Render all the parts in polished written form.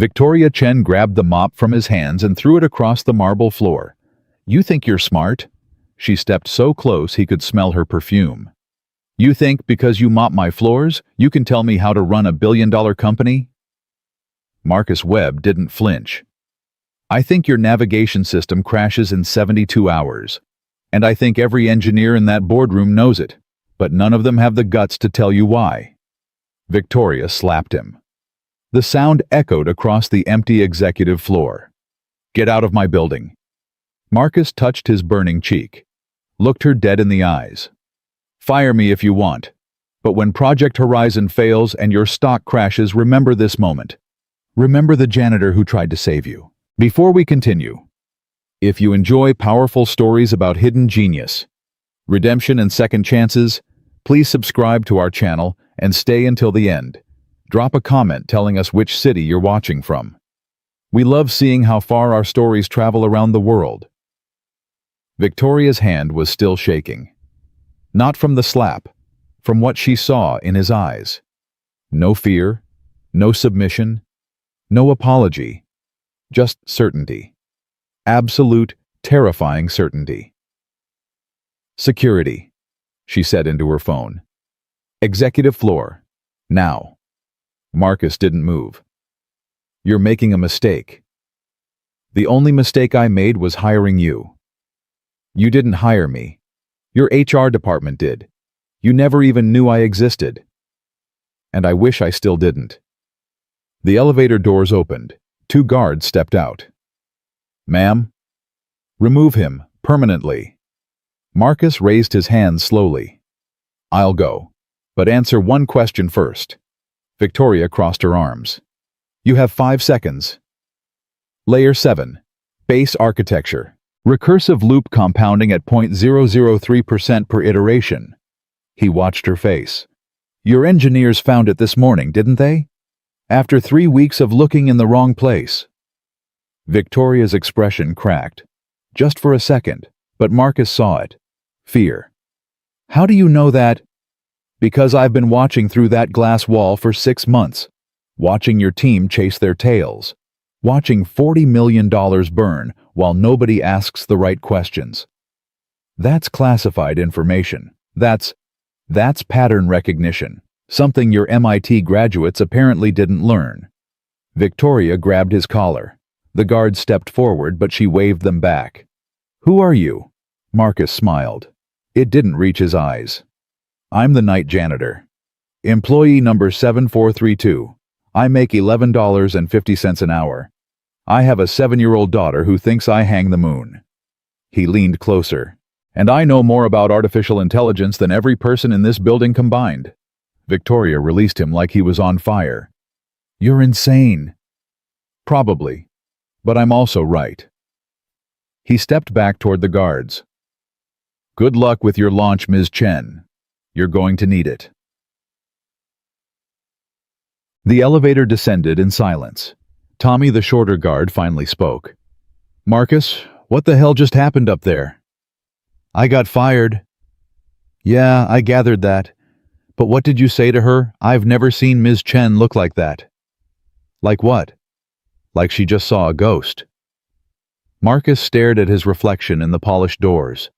Victoria Chen grabbed the mop from his hands and threw it across the marble floor. "You think you're smart?" She stepped so close he could smell her perfume. "You think because you mop my floors, you can tell me how to run a billion-dollar company?" Marcus Webb didn't flinch. "I think your navigation system crashes in 72 hours. And I think every engineer in that boardroom knows it, but none of them have the guts to tell you why." Victoria slapped him. The sound echoed across the empty executive floor. "Get out of my building." Marcus touched his burning cheek, looked her dead in the eyes. "Fire me if you want, but when Project Horizon fails and your stock crashes, remember this moment. Remember the janitor who tried to save you." Before we continue, if you enjoy powerful stories about hidden genius, redemption and second chances, please subscribe to our channel and stay until the end. Drop a comment telling us which city you're watching from. We love seeing how far our stories travel around the world. Victoria's hand was still shaking. Not from the slap, from what she saw in his eyes. No fear, no submission, no apology, just certainty. Absolute, terrifying certainty. "Security," she said into her phone. "Executive floor, now." Marcus didn't move. "You're making a mistake." "The only mistake I made was hiring you." "You didn't hire me. Your HR department did. You never even knew I existed." "And I wish I still didn't." The elevator doors opened. 2 guards stepped out. "Ma'am?" "Remove him, permanently." Marcus raised his hands slowly. "I'll go, but answer one question first." Victoria crossed her arms. "You have 5 seconds." Layer 7. Base architecture. Recursive loop compounding at 0.003% per iteration. He watched her face. "Your engineers found it this morning, didn't they? After 3 weeks of looking in the wrong place." Victoria's expression cracked. Just for a second, but Marcus saw it. Fear. "How do you know that?" "Because I've been watching through that glass wall for 6 months. Watching your team chase their tails. Watching $40 million burn while nobody asks the right questions. That's classified information. That's pattern recognition. Something your MIT graduates apparently didn't learn." Victoria grabbed his collar. The guards stepped forward, but she waved them back. "Who are you?" Marcus smiled. It didn't reach his eyes. "I'm the night janitor. Employee number 7432. I make $11.50 an hour. I have a 7-year-old daughter who thinks I hang the moon." He leaned closer. "And I know more about artificial intelligence than every person in this building combined." Victoria released him like he was on fire. "You're insane." "Probably, but I'm also right." He stepped back toward the guards. "Good luck with your launch, Ms. Chen. You're going to need it." The elevator descended in silence. Tommy, the shorter guard, finally spoke. "Marcus, what the hell just happened up there?" "I got fired." "Yeah, I gathered that. But what did you say to her? I've never seen Ms. Chen look like that." "Like what?" "Like she just saw a ghost." Marcus stared at his reflection in the polished doors.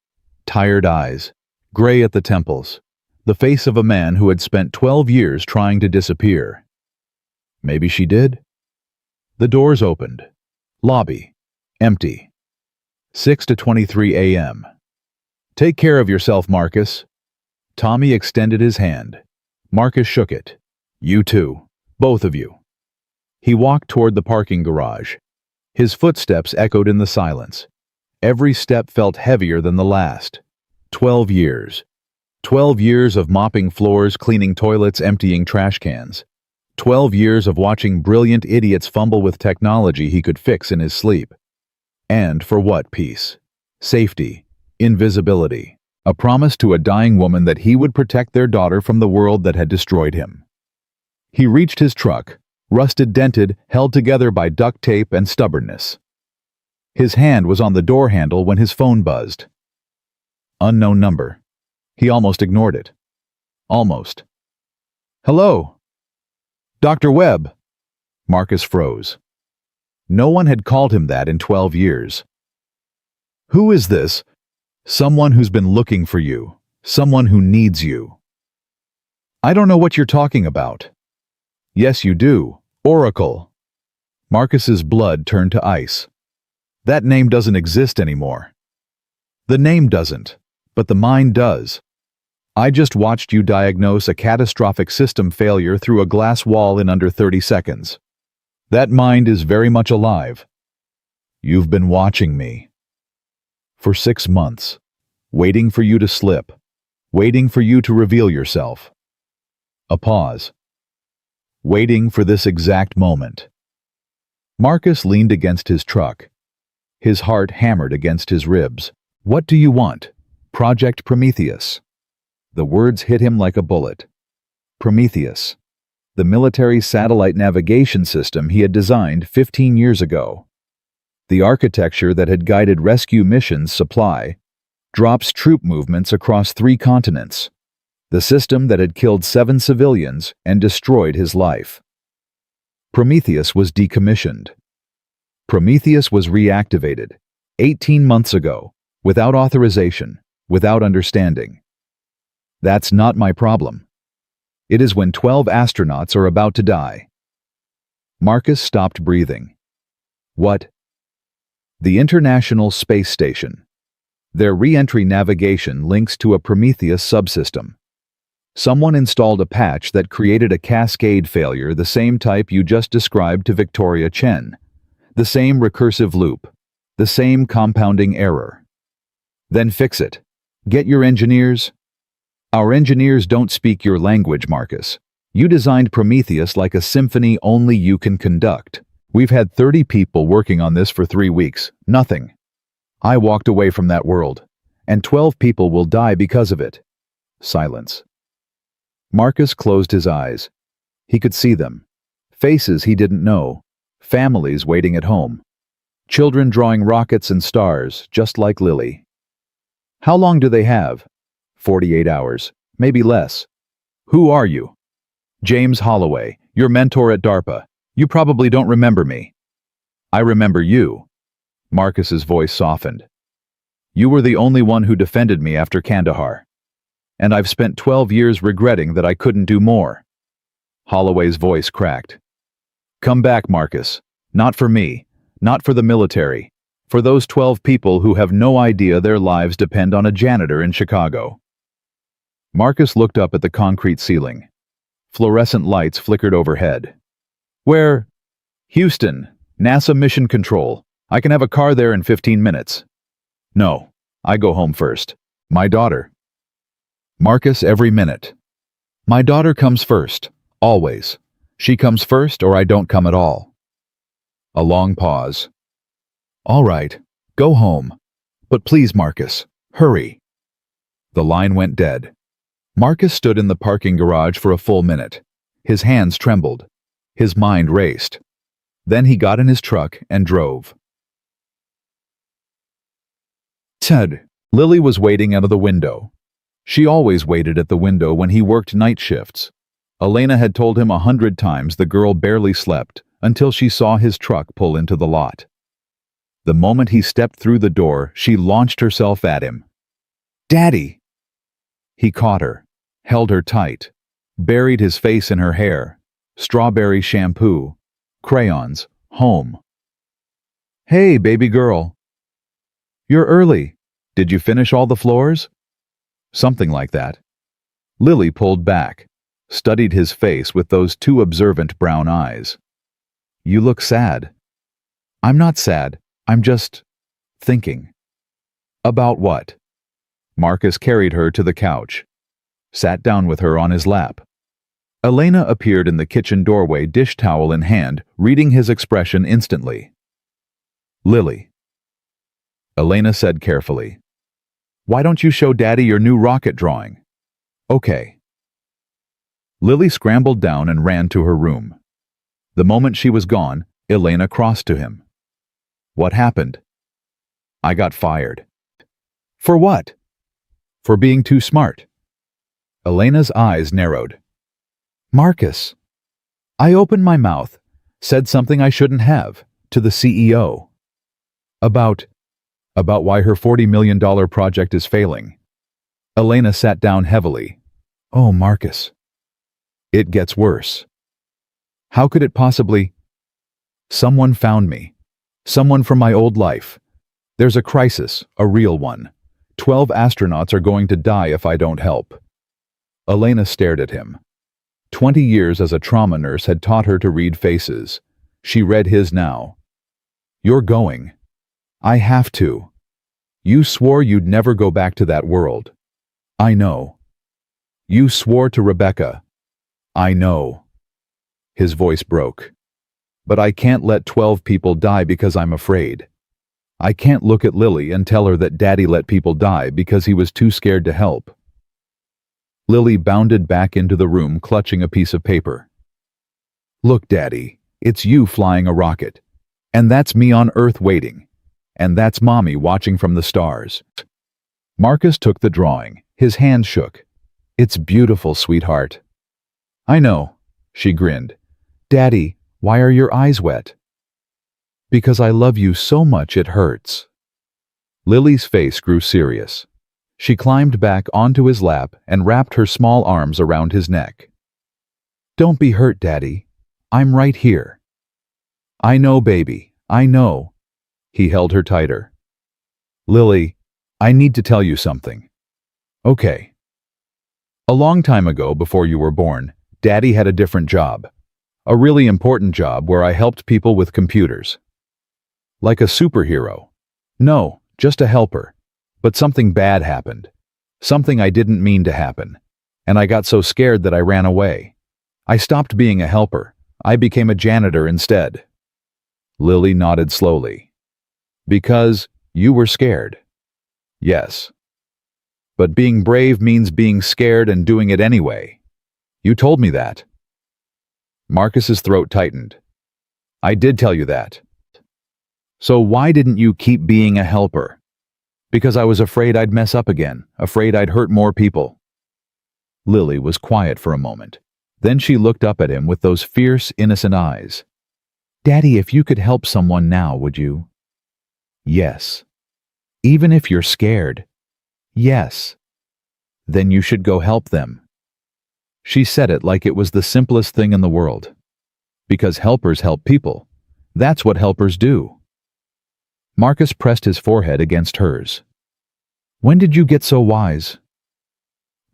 Tired eyes, gray at the temples, the face of a man who had spent 12 years trying to disappear. Maybe she did? The doors opened. Lobby. Empty. 6:23 a.m. "Take care of yourself, Marcus." Tommy extended his hand. Marcus shook it. "You too. Both of you." He walked toward the parking garage. His footsteps echoed in the silence. Every step felt heavier than the last. 12 years. 12 years of mopping floors, cleaning toilets, emptying trash cans. 12 years of watching brilliant idiots fumble with technology he could fix in his sleep. And for what peace? Safety. Invisibility. A promise to a dying woman that he would protect their daughter from the world that had destroyed him. He reached his truck, rusted, dented, held together by duct tape and stubbornness. His hand was on the door handle when his phone buzzed. Unknown number. He almost ignored it. Almost. "Hello?" "Dr. Webb." Marcus froze. No one had called him that in 12 years. Who is this? Someone who's been looking for you. Someone who needs you. I don't know what you're talking about. Yes, you do. Oracle. Marcus's blood turned to ice. That name doesn't exist anymore. The name doesn't, but the mind does. I just watched you diagnose a catastrophic system failure through a glass wall in under 30 seconds. That mind is very much alive. You've been watching me. For 6 months, waiting for you to slip, waiting for you to reveal yourself. A pause. Waiting for this exact moment. Marcus leaned against his truck. His heart hammered against his ribs. What do you want? Project Prometheus. The words hit him like a bullet. Prometheus. The military satellite navigation system he had designed 15 years ago. The architecture that had guided rescue missions supply, drops troop movements across 3 continents. The system that had killed 7 civilians and destroyed his life. Prometheus was decommissioned. Prometheus was reactivated 18 months ago, without authorization, without understanding. That's not my problem. It is when 12 astronauts are about to die. Marcus stopped breathing. What? The International Space Station. Their re-entry navigation links to a Prometheus subsystem. Someone installed a patch that created a cascade failure, the same type you just described to Victoria Chen. The same recursive loop. The same compounding error. Then fix it. Get your engineers. Our engineers don't speak your language, Marcus. You designed Prometheus like a symphony only you can conduct. We've had 30 people working on this for 3 weeks. Nothing. I walked away from that world, and 12 people will die because of it. Silence. Marcus closed his eyes. He could see them. Faces he didn't know. Families waiting at home. Children drawing rockets and stars, just like Lily. How long do they have? 48 hours, maybe less. Who are you? James Holloway, your mentor at DARPA. You probably don't remember me. I remember you. Marcus's voice softened. You were the only one who defended me after Kandahar. And I've spent 12 years regretting that I couldn't do more. Holloway's voice cracked. Come back, Marcus. Not for me. Not for the military. For those 12 people who have no idea their lives depend on a janitor in Chicago. Marcus looked up at the concrete ceiling. Fluorescent lights flickered overhead. Where? Houston, NASA Mission Control. I can have a car there in 15 minutes. No, I go home first. My daughter. Marcus, every minute. My daughter comes first, always. She comes first or I don't come at all. A long pause. All right, go home. But please, Marcus, hurry. The line went dead. Marcus stood in the parking garage for a full minute. His hands trembled. His mind raced. Then he got in his truck and drove. Ted. Lily was waiting out of the window. She always waited at the window when he worked night shifts. Elena had told him 100 times the girl barely slept until she saw his truck pull into the lot. The moment he stepped through the door, she launched herself at him. Daddy! He caught her, held her tight, buried his face in her hair, strawberry shampoo, crayons, home. Hey, baby girl. You're early. Did you finish all the floors? Something like that. Lily pulled back, studied his face with those 2 observant brown eyes. You look sad. I'm not sad. I'm just thinking. About what? Marcus carried her to the couch, sat down with her on his lap. Elena appeared in the kitchen doorway, dish towel in hand, reading his expression instantly. Lily. Elena said carefully. Why don't you show Daddy your new rocket drawing? Okay. Lily scrambled down and ran to her room. The moment she was gone, Elena crossed to him. What happened? I got fired. For what? For being too smart. Elena's eyes narrowed. Marcus. I opened my mouth, said something I shouldn't have, To the CEO. About why her $40 million project is failing. Elena sat down heavily. Oh, Marcus. It gets worse. How could it possibly? Someone found me. Someone from my old life. There's a crisis, a real one. 12 astronauts are going to die if I don't help. Elena stared at him. 20 years as a trauma nurse had taught her to read faces. She read his now. You're going. I have to. You swore you'd never go back to that world. I know. You swore to Rebecca. I know. His voice broke. But I can't let 12 people die because I'm afraid. I can't look at Lily and tell her that Daddy let people die because he was too scared to help. Lily bounded back into the room clutching a piece of paper. Look, Daddy, it's you flying a rocket. And that's me on Earth waiting. And that's Mommy watching from the stars. Marcus took the drawing. His hand shook. It's beautiful, sweetheart. I know, she grinned. Daddy, why are your eyes wet? Because I love you so much it hurts. Lily's face grew serious. She climbed back onto his lap and wrapped her small arms around his neck. Don't be hurt, Daddy. I'm right here. I know, baby, I know. He held her tighter. Lily, I need to tell you something. Okay. A long time ago, before you were born, Daddy had a different job. A really important job where I helped people with computers. Like a superhero. No, just a helper. But something bad happened. Something I didn't mean to happen. And I got so scared that I ran away. I stopped being a helper. I became a janitor instead. Lily nodded slowly. Because you were scared. Yes. But being brave means being scared and doing it anyway. You told me that. Marcus's throat tightened. I did tell you that. So why didn't you keep being a helper? Because I was afraid I'd mess up again, afraid I'd hurt more people. Lily was quiet for a moment. Then she looked up at him with those fierce, innocent eyes. Daddy, if you could help someone now, would you? Yes. Even if you're scared? Yes. Then you should go help them. She said it like it was the simplest thing in the world. Because helpers help people. That's what helpers do. Marcus pressed his forehead against hers. When did you get so wise?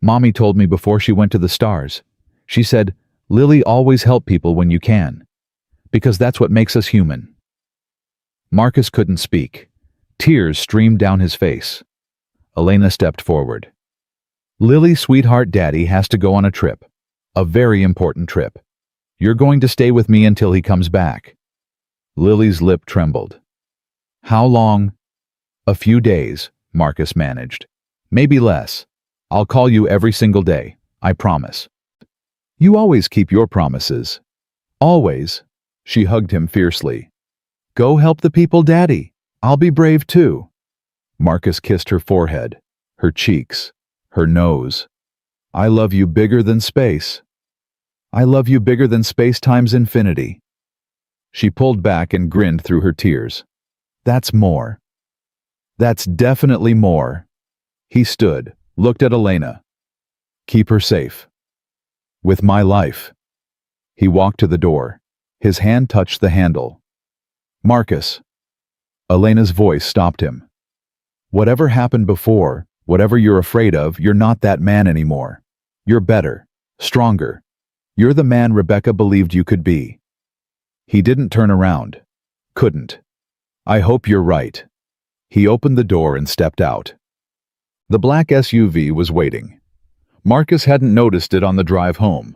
Mommy told me before she went to the stars. She said, Lily, always help people when you can. Because that's what makes us human. Marcus couldn't speak. Tears streamed down his face. Elena stepped forward. Lily, sweetheart, Daddy has to go on a trip. A very important trip. You're going to stay with me until he comes back. Lily's lip trembled. How long? A few days, Marcus managed. Maybe less. I'll call you every single day, I promise. You always keep your promises. Always. She hugged him fiercely. Go help the people, Daddy. I'll be brave too. Marcus kissed her forehead, her cheeks, her nose. I love you bigger than space. I love you bigger than space times infinity. She pulled back and grinned through her tears. That's more. That's definitely more. He stood, looked at Elena. Keep her safe. With my life. He walked to the door. His hand touched the handle. Marcus. Elena's voice stopped him. Whatever happened before, whatever you're afraid of, you're not that man anymore. You're better, stronger. You're the man Rebecca believed you could be. He didn't turn around. Couldn't. I hope you're right. He opened the door and stepped out. The black SUV was waiting. Marcus hadn't noticed it on the drive home.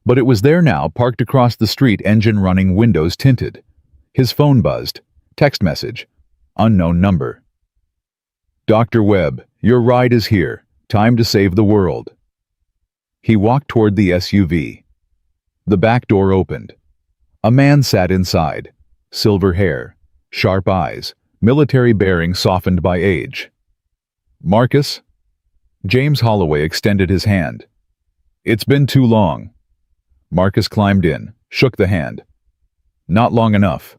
But it was there now, parked across the street, engine running, windows tinted. His phone buzzed. Text message. Unknown number. Dr. Webb, your ride is here. Time to save the world. He walked toward the SUV. The back door opened. A man sat inside. Silver hair, sharp eyes, military bearing softened by age. Marcus? James Holloway extended his hand. It's been too long. Marcus climbed in, shook the hand. Not long enough.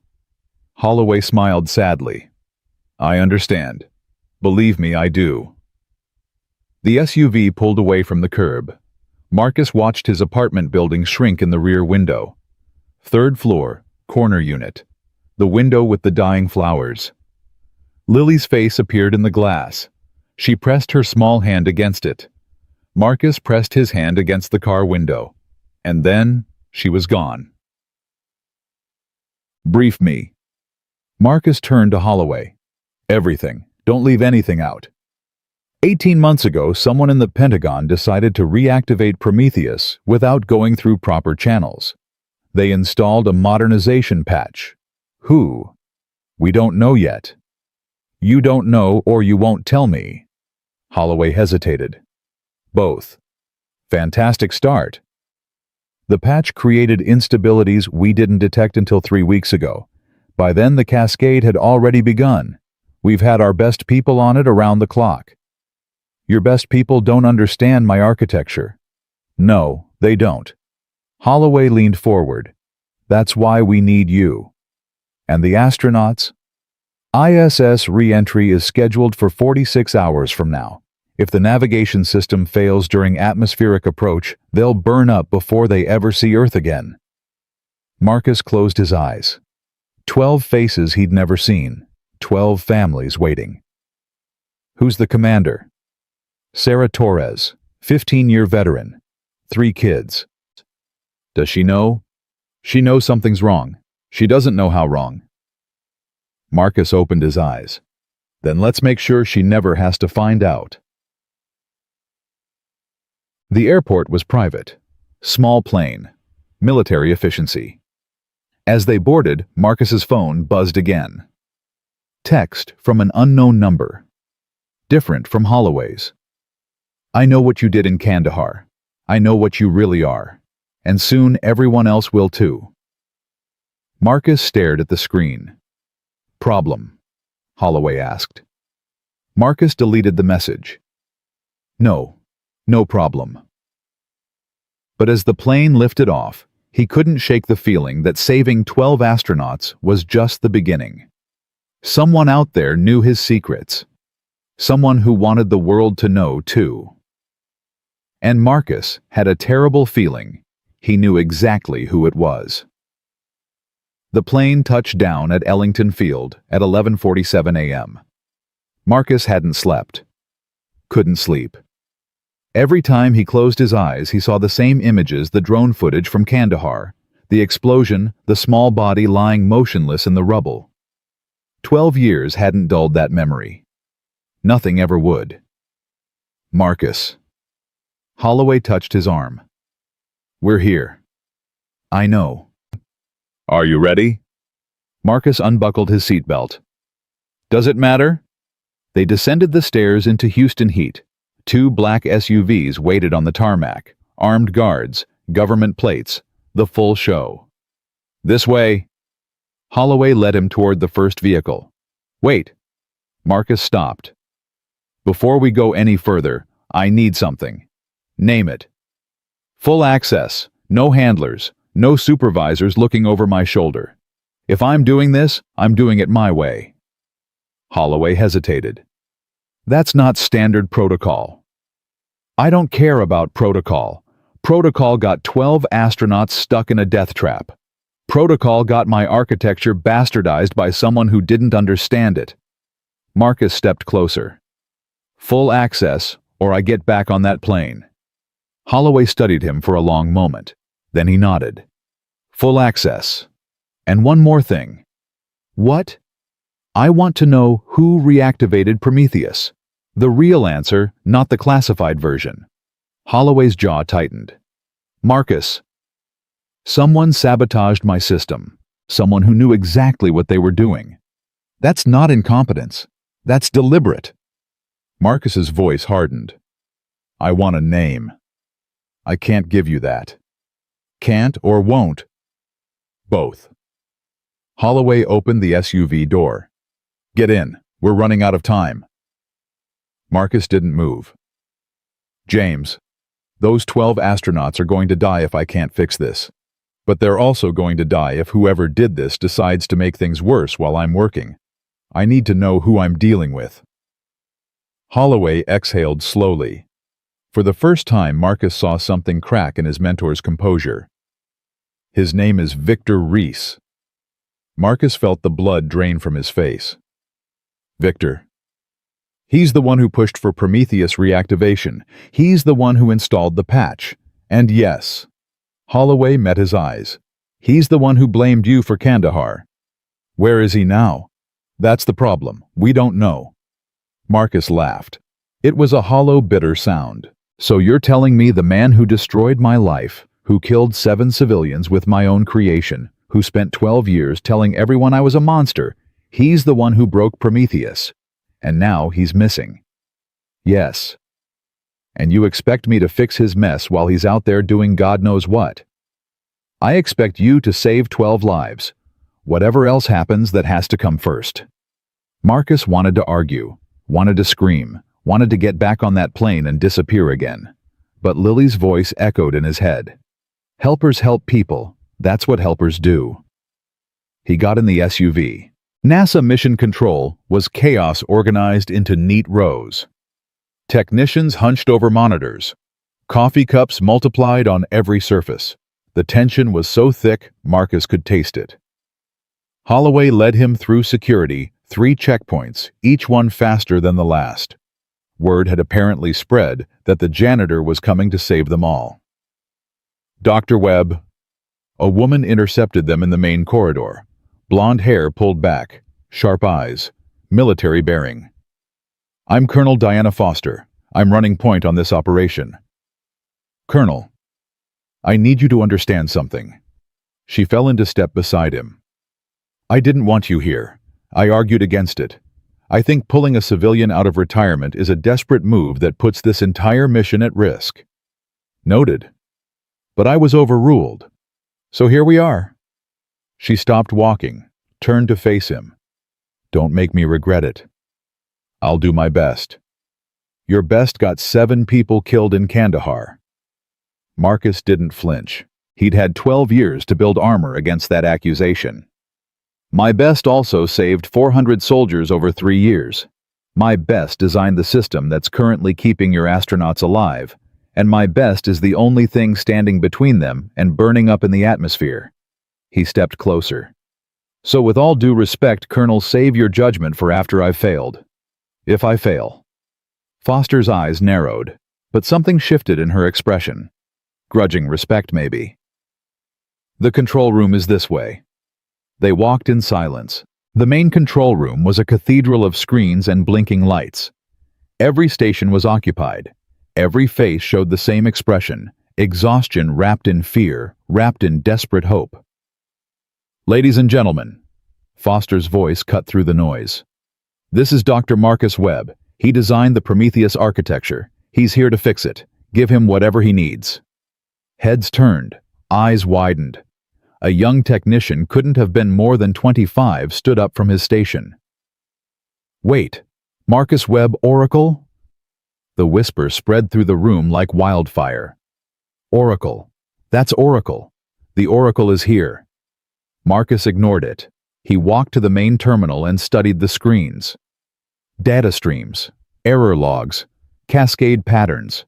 Holloway smiled sadly. I understand. Believe me, I do. The SUV pulled away from the curb. Marcus watched his apartment building shrink in the rear window. Third floor, corner unit. The window with the dying flowers. Lily's face appeared in the glass. She pressed her small hand against it. Marcus pressed his hand against the car window. And then, she was gone. Brief me. Marcus turned to Holloway. Everything. Don't leave anything out. 18 months ago, someone in the Pentagon decided to reactivate Prometheus without going through proper channels. They installed a modernization patch. Who? We don't know yet. You don't know or you won't tell me. Holloway hesitated. Both. Fantastic start. The patch created instabilities we didn't detect until 3 weeks ago. By then the cascade had already begun. We've had our best people on it around the clock. Your best people don't understand my architecture. No, they don't. Holloway leaned forward. That's why we need you. And the astronauts? ISS re-entry is scheduled for 46 hours from now. If the navigation system fails during atmospheric approach, they'll burn up before they ever see Earth again. Marcus closed his eyes. 12 faces he'd never seen. 12 families waiting. Who's the commander? Sarah Torres, 15-year veteran. 3 kids. Does she know? She knows something's wrong. She doesn't know how wrong. Marcus opened his eyes. Then let's make sure she never has to find out. The airport was private. Small plane. Military efficiency. As they boarded, Marcus's phone buzzed again. Text from an unknown number. Different from Holloway's. I know what you did in Kandahar. I know what you really are. And soon everyone else will too. Marcus stared at the screen. Problem? Holloway asked. Marcus deleted the message. No problem. But as the plane lifted off, he couldn't shake the feeling that saving 12 astronauts was just the beginning. Someone out there knew his secrets. Someone who wanted the world to know too. And Marcus had a terrible feeling he knew exactly who it was. The plane touched down at Ellington Field at 11:47 a.m. Marcus hadn't slept. Couldn't sleep. Every time he closed his eyes, he saw the same images, the drone footage from Kandahar, the explosion, the small body lying motionless in the rubble. 12 years hadn't dulled that memory. Nothing ever would. Marcus. Holloway touched his arm. We're here. I know. Are you ready? Marcus unbuckled his seatbelt. Does it matter? They descended the stairs into Houston heat. 2 black SUVs waited on the tarmac, armed guards, government plates, the full show. This way. Holloway led him toward the first vehicle. Wait. Marcus stopped. Before we go any further, I need something. Name it. Full access, no handlers, no supervisors looking over my shoulder. If I'm doing this, I'm doing it my way. Holloway hesitated. That's not standard protocol. I don't care about protocol. Protocol got 12 astronauts stuck in a death trap. Protocol got my architecture bastardized by someone who didn't understand it. Marcus stepped closer. Full access, or I get back on that plane. Holloway studied him for a long moment. Then he nodded. Full access. And one more thing. What? I want to know who reactivated Prometheus. The real answer, not the classified version. Holloway's jaw tightened. Marcus. Someone sabotaged my system. Someone who knew exactly what they were doing. That's not incompetence. That's deliberate. Marcus's voice hardened. I want a name. I can't give you that. Can't or won't. Both. Holloway opened the SUV door. Get in. We're running out of time. Marcus didn't move. James, those 12 astronauts are going to die if I can't fix this. But they're also going to die if whoever did this decides to make things worse while I'm working. I need to know who I'm dealing with." Holloway exhaled slowly. For the first time, Marcus saw something crack in his mentor's composure. "His name is Victor Reese." Marcus felt the blood drain from his face. "Victor. He's the one who pushed for Prometheus reactivation. He's the one who installed the patch. And yes," Holloway met his eyes, "he's the one who blamed you for Kandahar. Where is he now? That's the problem. We don't know." Marcus laughed. It was a hollow, bitter sound. "So you're telling me the man who destroyed my life, who killed 7 civilians with my own creation, who spent 12 years telling everyone I was a monster, he's the one who broke Prometheus. And now he's missing." "Yes. And you expect me to fix his mess while he's out there doing God knows what? I expect you to save 12 lives. Whatever else happens, that has to come first." Marcus wanted to argue, wanted to scream, wanted to get back on that plane and disappear again. But Lily's voice echoed in his head. "Helpers help people. That's what helpers do." He got in the SUV. NASA Mission Control was chaos organized into neat rows. Technicians hunched over monitors. Coffee cups multiplied on every surface. The tension was so thick, Marcus could taste it. Holloway led him through security, 3 checkpoints, each one faster than the last. Word had apparently spread that the janitor was coming to save them all. "Dr. Webb." A woman intercepted them in the main corridor. Blonde hair pulled back, sharp eyes, military bearing. "I'm Colonel Diana Foster. I'm running point on this operation." "Colonel, I need you to understand something." She fell into step beside him. "I didn't want you here. I argued against it. I think pulling a civilian out of retirement is a desperate move that puts this entire mission at risk." "Noted. But I was overruled. So here we are." She stopped walking, turned to face him. "Don't make me regret it." "I'll do my best." "Your best got 7 people killed in Kandahar." Marcus didn't flinch. He'd had 12 years to build armor against that accusation. "My best also saved 400 soldiers over 3 years. My best designed the system that's currently keeping your astronauts alive, and my best is the only thing standing between them and burning up in the atmosphere." He stepped closer. "So with all due respect, Colonel, save your judgment for after I've failed. If I fail." Foster's eyes narrowed, but something shifted in her expression. Grudging respect, maybe. "The control room is this way." They walked in silence. The main control room was a cathedral of screens and blinking lights. Every station was occupied. Every face showed the same expression, exhaustion wrapped in fear, wrapped in desperate hope. "Ladies and gentlemen," Foster's voice cut through the noise. "This is Dr. Marcus Webb. He designed the Prometheus architecture. He's here to fix it. Give him whatever he needs." Heads turned, eyes widened. A young technician, couldn't have been more than 25, stood up from his station. "Wait, Marcus Webb, Oracle?" The whisper spread through the room like wildfire. "Oracle. That's Oracle. The Oracle is here." Marcus ignored it. He walked to the main terminal and studied the screens. Data streams, error logs, cascade patterns.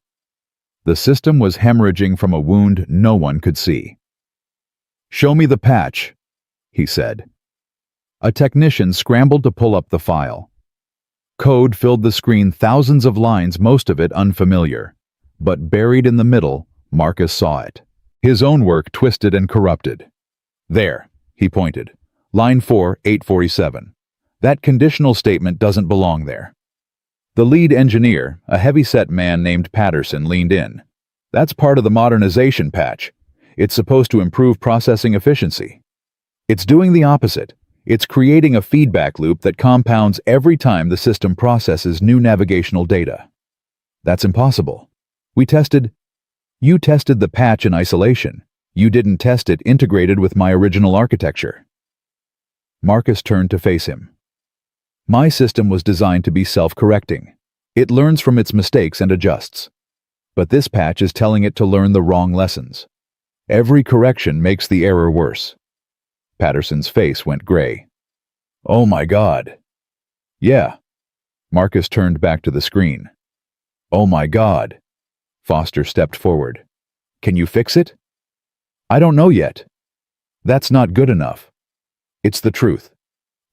The system was hemorrhaging from a wound no one could see. "Show me the patch," he said. A technician scrambled to pull up the file. Code filled the screen, thousands of lines, most of it unfamiliar. But buried in the middle, Marcus saw it. His own work twisted and corrupted. "There," he pointed. "Line 4, 847. That conditional statement doesn't belong there." The lead engineer, a heavy-set man named Patterson, leaned in. "That's part of the modernization patch. It's supposed to improve processing efficiency. It's doing the opposite. It's creating a feedback loop that compounds every time the system processes new navigational data." "That's impossible. You tested the patch in isolation. You didn't test it integrated with my original architecture." Marcus turned to face him. "My system was designed to be self-correcting. It learns from its mistakes and adjusts. But this patch is telling it to learn the wrong lessons. Every correction makes the error worse. Patterson's face went gray. Oh my God. Yeah. Marcus turned back to the screen. Oh my God. Foster stepped forward. Can you fix it? I don't know yet. That's not good enough. It's the truth.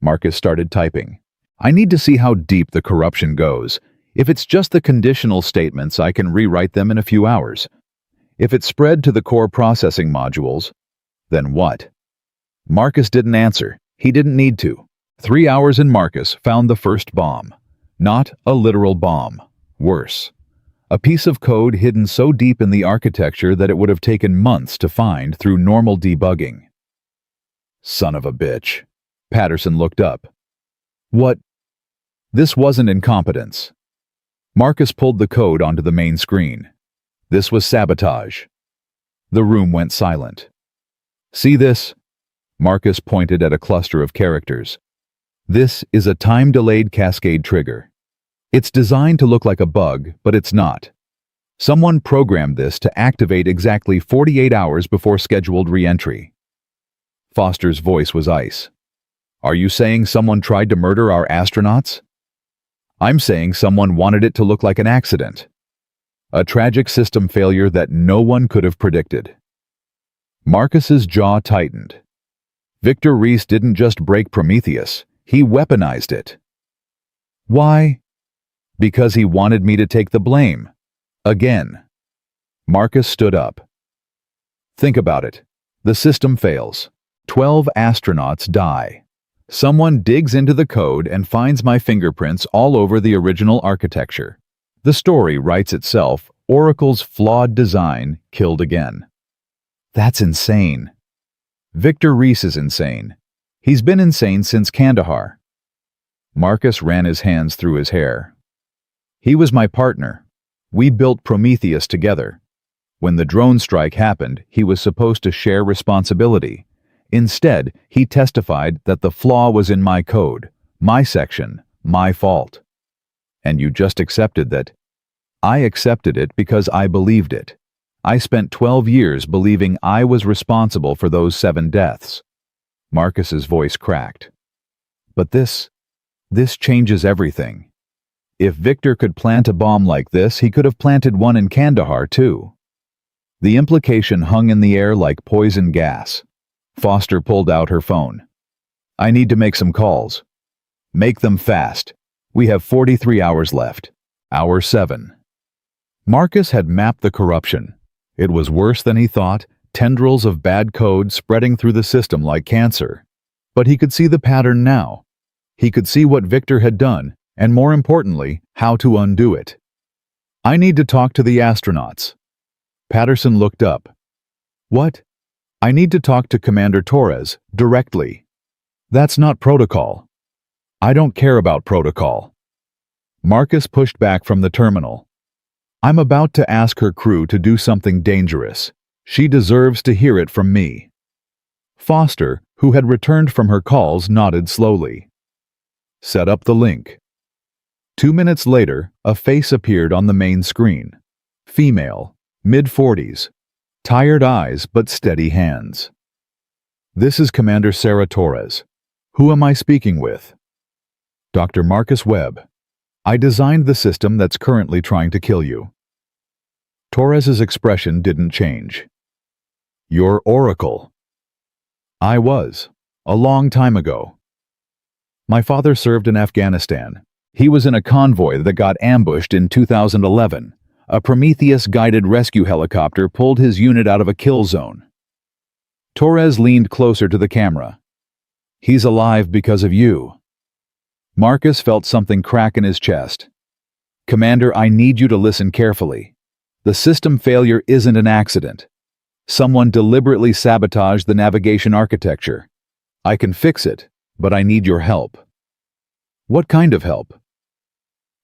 Marcus started typing. I need to see how deep the corruption goes. If it's just the conditional statements, I can rewrite them in a few hours. If it's spread to the core processing modules, then what? Marcus didn't answer. He didn't need to. 3 hours and Marcus found the first bomb. Not a literal bomb. Worse. A piece of code hidden so deep in the architecture that it would have taken months to find through normal debugging. Son of a bitch. Patterson looked up. What? This wasn't incompetence. Marcus pulled the code onto the main screen. This was sabotage. The room went silent. See this? Marcus pointed at a cluster of characters. This is a time-delayed cascade trigger. It's designed to look like a bug, but it's not. Someone programmed this to activate exactly 48 hours before scheduled re-entry. Foster's voice was ice. Are you saying someone tried to murder our astronauts? I'm saying someone wanted it to look like an accident. A tragic system failure that no one could have predicted. Marcus's jaw tightened. Victor Reese didn't just break Prometheus, he weaponized it. Why? Because he wanted me to take the blame. Again. Marcus stood up. Think about it. The system fails. 12 astronauts die. Someone digs into the code and finds my fingerprints all over the original architecture. The story writes itself. Oracle's flawed design killed again. That's insane. Victor Reese is insane. He's been insane since Kandahar. Marcus ran his hands through his hair. He was my partner. We built Prometheus together. When the drone strike happened, he was supposed to share responsibility. Instead, he testified that the flaw was in my code, my section, my fault. And you just accepted that. I accepted it because I believed it. I spent 12 years believing I was responsible for those 7 deaths. Marcus's voice cracked. But this changes everything. If Victor could plant a bomb like this, he could have planted one in Kandahar too. The implication hung in the air like poison gas. Foster pulled out her phone. I need to make some calls. Make them fast. We have 43 hours left. Hour 7. Marcus had mapped the corruption. It was worse than he thought, tendrils of bad code spreading through the system like cancer. But he could see the pattern now. He could see what Victor had done, and more importantly, how to undo it. I need to talk to the astronauts. Patterson looked up. What? I need to talk to Commander Torres, directly. That's not protocol. I don't care about protocol. Marcus pushed back from the terminal. I'm about to ask her crew to do something dangerous. She deserves to hear it from me. Foster, who had returned from her calls, nodded slowly. Set up the link. 2 minutes later, a face appeared on the main screen. Female, mid-40s. Tired eyes but steady hands. This is Commander Sarah Torres. Who am I speaking with? Dr. Marcus Webb. I designed the system that's currently trying to kill you. Torres's expression didn't change. You're Oracle. I was. A long time ago. My father served in Afghanistan. He was in a convoy that got ambushed in 2011. A Prometheus-guided rescue helicopter pulled his unit out of a kill zone. Torres leaned closer to the camera. He's alive because of you. Marcus felt something crack in his chest. Commander, I need you to listen carefully. The system failure isn't an accident. Someone deliberately sabotaged the navigation architecture. I can fix it, but I need your help. What kind of help?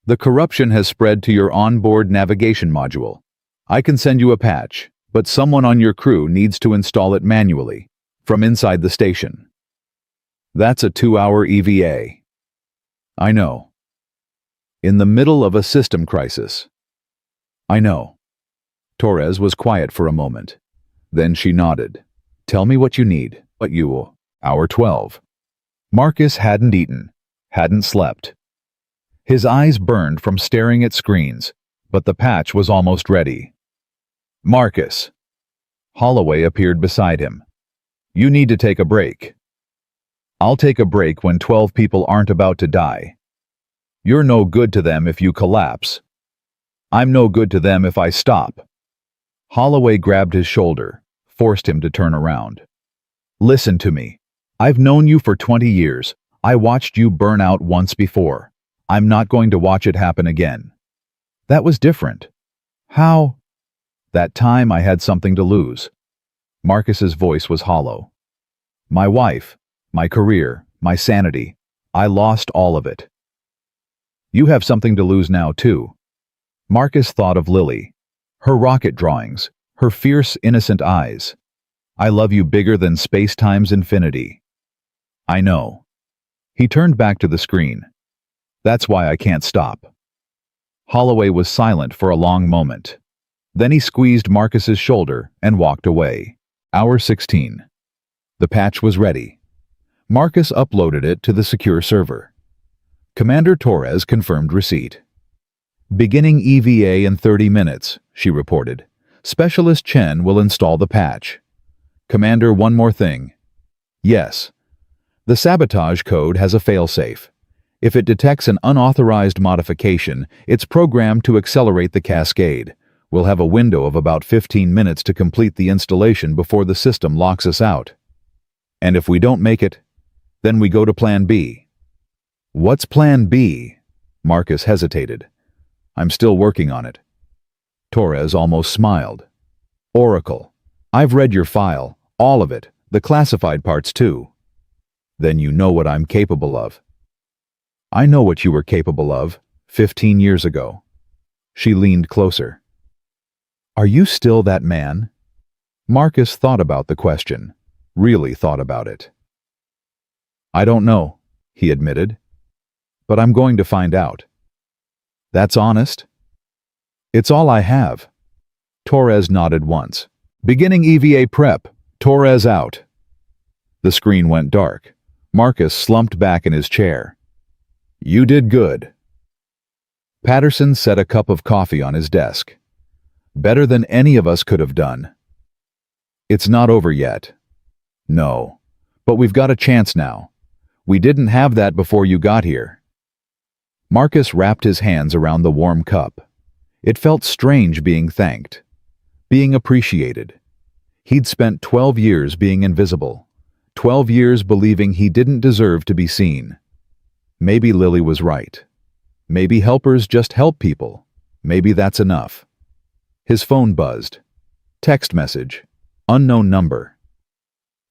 The corruption has spread to your onboard navigation module. I can send you a patch, but someone on your crew needs to install it manually, from inside the station. That's a 2-hour EVA. I know. In the middle of a system crisis. I know. Torres was quiet for a moment. Then she nodded. Tell me what you need. What you will. Hour 12. Marcus hadn't eaten, hadn't slept. His eyes burned from staring at screens, but the patch was almost ready. Marcus. Holloway appeared beside him. You need to take a break. I'll take a break when 12 people aren't about to die. You're no good to them if you collapse. I'm no good to them if I stop. Holloway grabbed his shoulder, forced him to turn around. Listen to me. I've known you for 20 years. I watched you burn out once before. I'm not going to watch it happen again. That was different. How? That time I had something to lose. Marcus's voice was hollow. My wife, my career, my sanity. I lost all of it. You have something to lose now, too. Marcus thought of Lily, her rocket drawings, her fierce, innocent eyes. I love you bigger than space-time's infinity. I know. He turned back to the screen. That's why I can't stop. Holloway was silent for a long moment. Then he squeezed Marcus's shoulder and walked away. Hour 16. The patch was ready. Marcus uploaded it to the secure server. Commander Torres confirmed receipt. Beginning EVA in 30 minutes, she reported. Specialist Chen will install the patch. Commander, one more thing. Yes. The sabotage code has a failsafe. If it detects an unauthorized modification, it's programmed to accelerate the cascade. We'll have a window of about 15 minutes to complete the installation before the system locks us out. And if we don't make it, then we go to Plan B. What's Plan B? Marcus hesitated. I'm still working on it. Torres almost smiled. Oracle. I've read your file, all of it, the classified parts too. Then you know what I'm capable of. I know what you were capable of, 15 years ago. She leaned closer. Are you still that man? Marcus thought about the question, really thought about it. I don't know, he admitted. But I'm going to find out. That's honest? It's all I have. Torres nodded once. Beginning EVA prep. Torres out. The screen went dark. Marcus slumped back in his chair. You did good. Patterson set a cup of coffee on his desk. Better than any of us could have done. It's not over yet. No. But we've got a chance now. We didn't have that before you got here. Marcus wrapped his hands around the warm cup. It felt strange being thanked, being appreciated. He'd spent 12 years being invisible, 12 years believing he didn't deserve to be seen. Maybe Lily was right. Maybe helpers just help people. Maybe that's enough. His phone buzzed. Text message. Unknown number.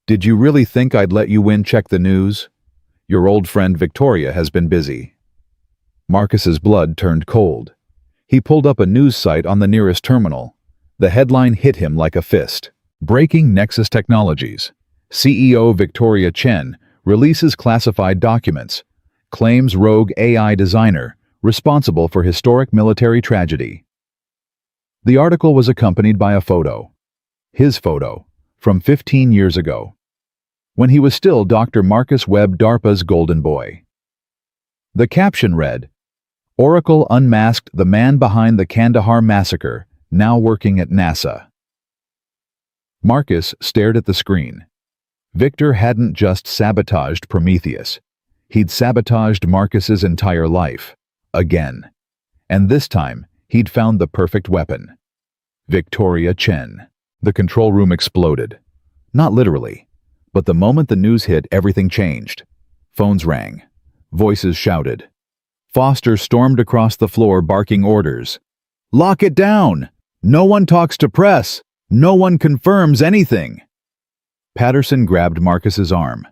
Did you really think I'd let you in? Check the news? Your old friend Victoria has been busy. Marcus's blood turned cold. He pulled up a news site on the nearest terminal. The headline hit him like a fist. Breaking Nexus Technologies. CEO Victoria Chen releases classified documents. Claims rogue AI designer responsible for historic military tragedy. The article was accompanied by a photo. His photo, from 15 years ago, when he was still Dr. Marcus Webb, DARPA's golden boy. The caption read, Oracle unmasked the man behind the Kandahar massacre, now working at NASA. Marcus stared at the screen. Victor hadn't just sabotaged Prometheus. He'd sabotaged Marcus's entire life. Again. And this time, he'd found the perfect weapon. Victoria Chen. The control room exploded. Not literally, but the moment the news hit, everything changed. Phones rang. Voices shouted. Foster stormed across the floor barking orders. Lock it down! No one talks to press! No one confirms anything! Patterson grabbed Marcus's arm.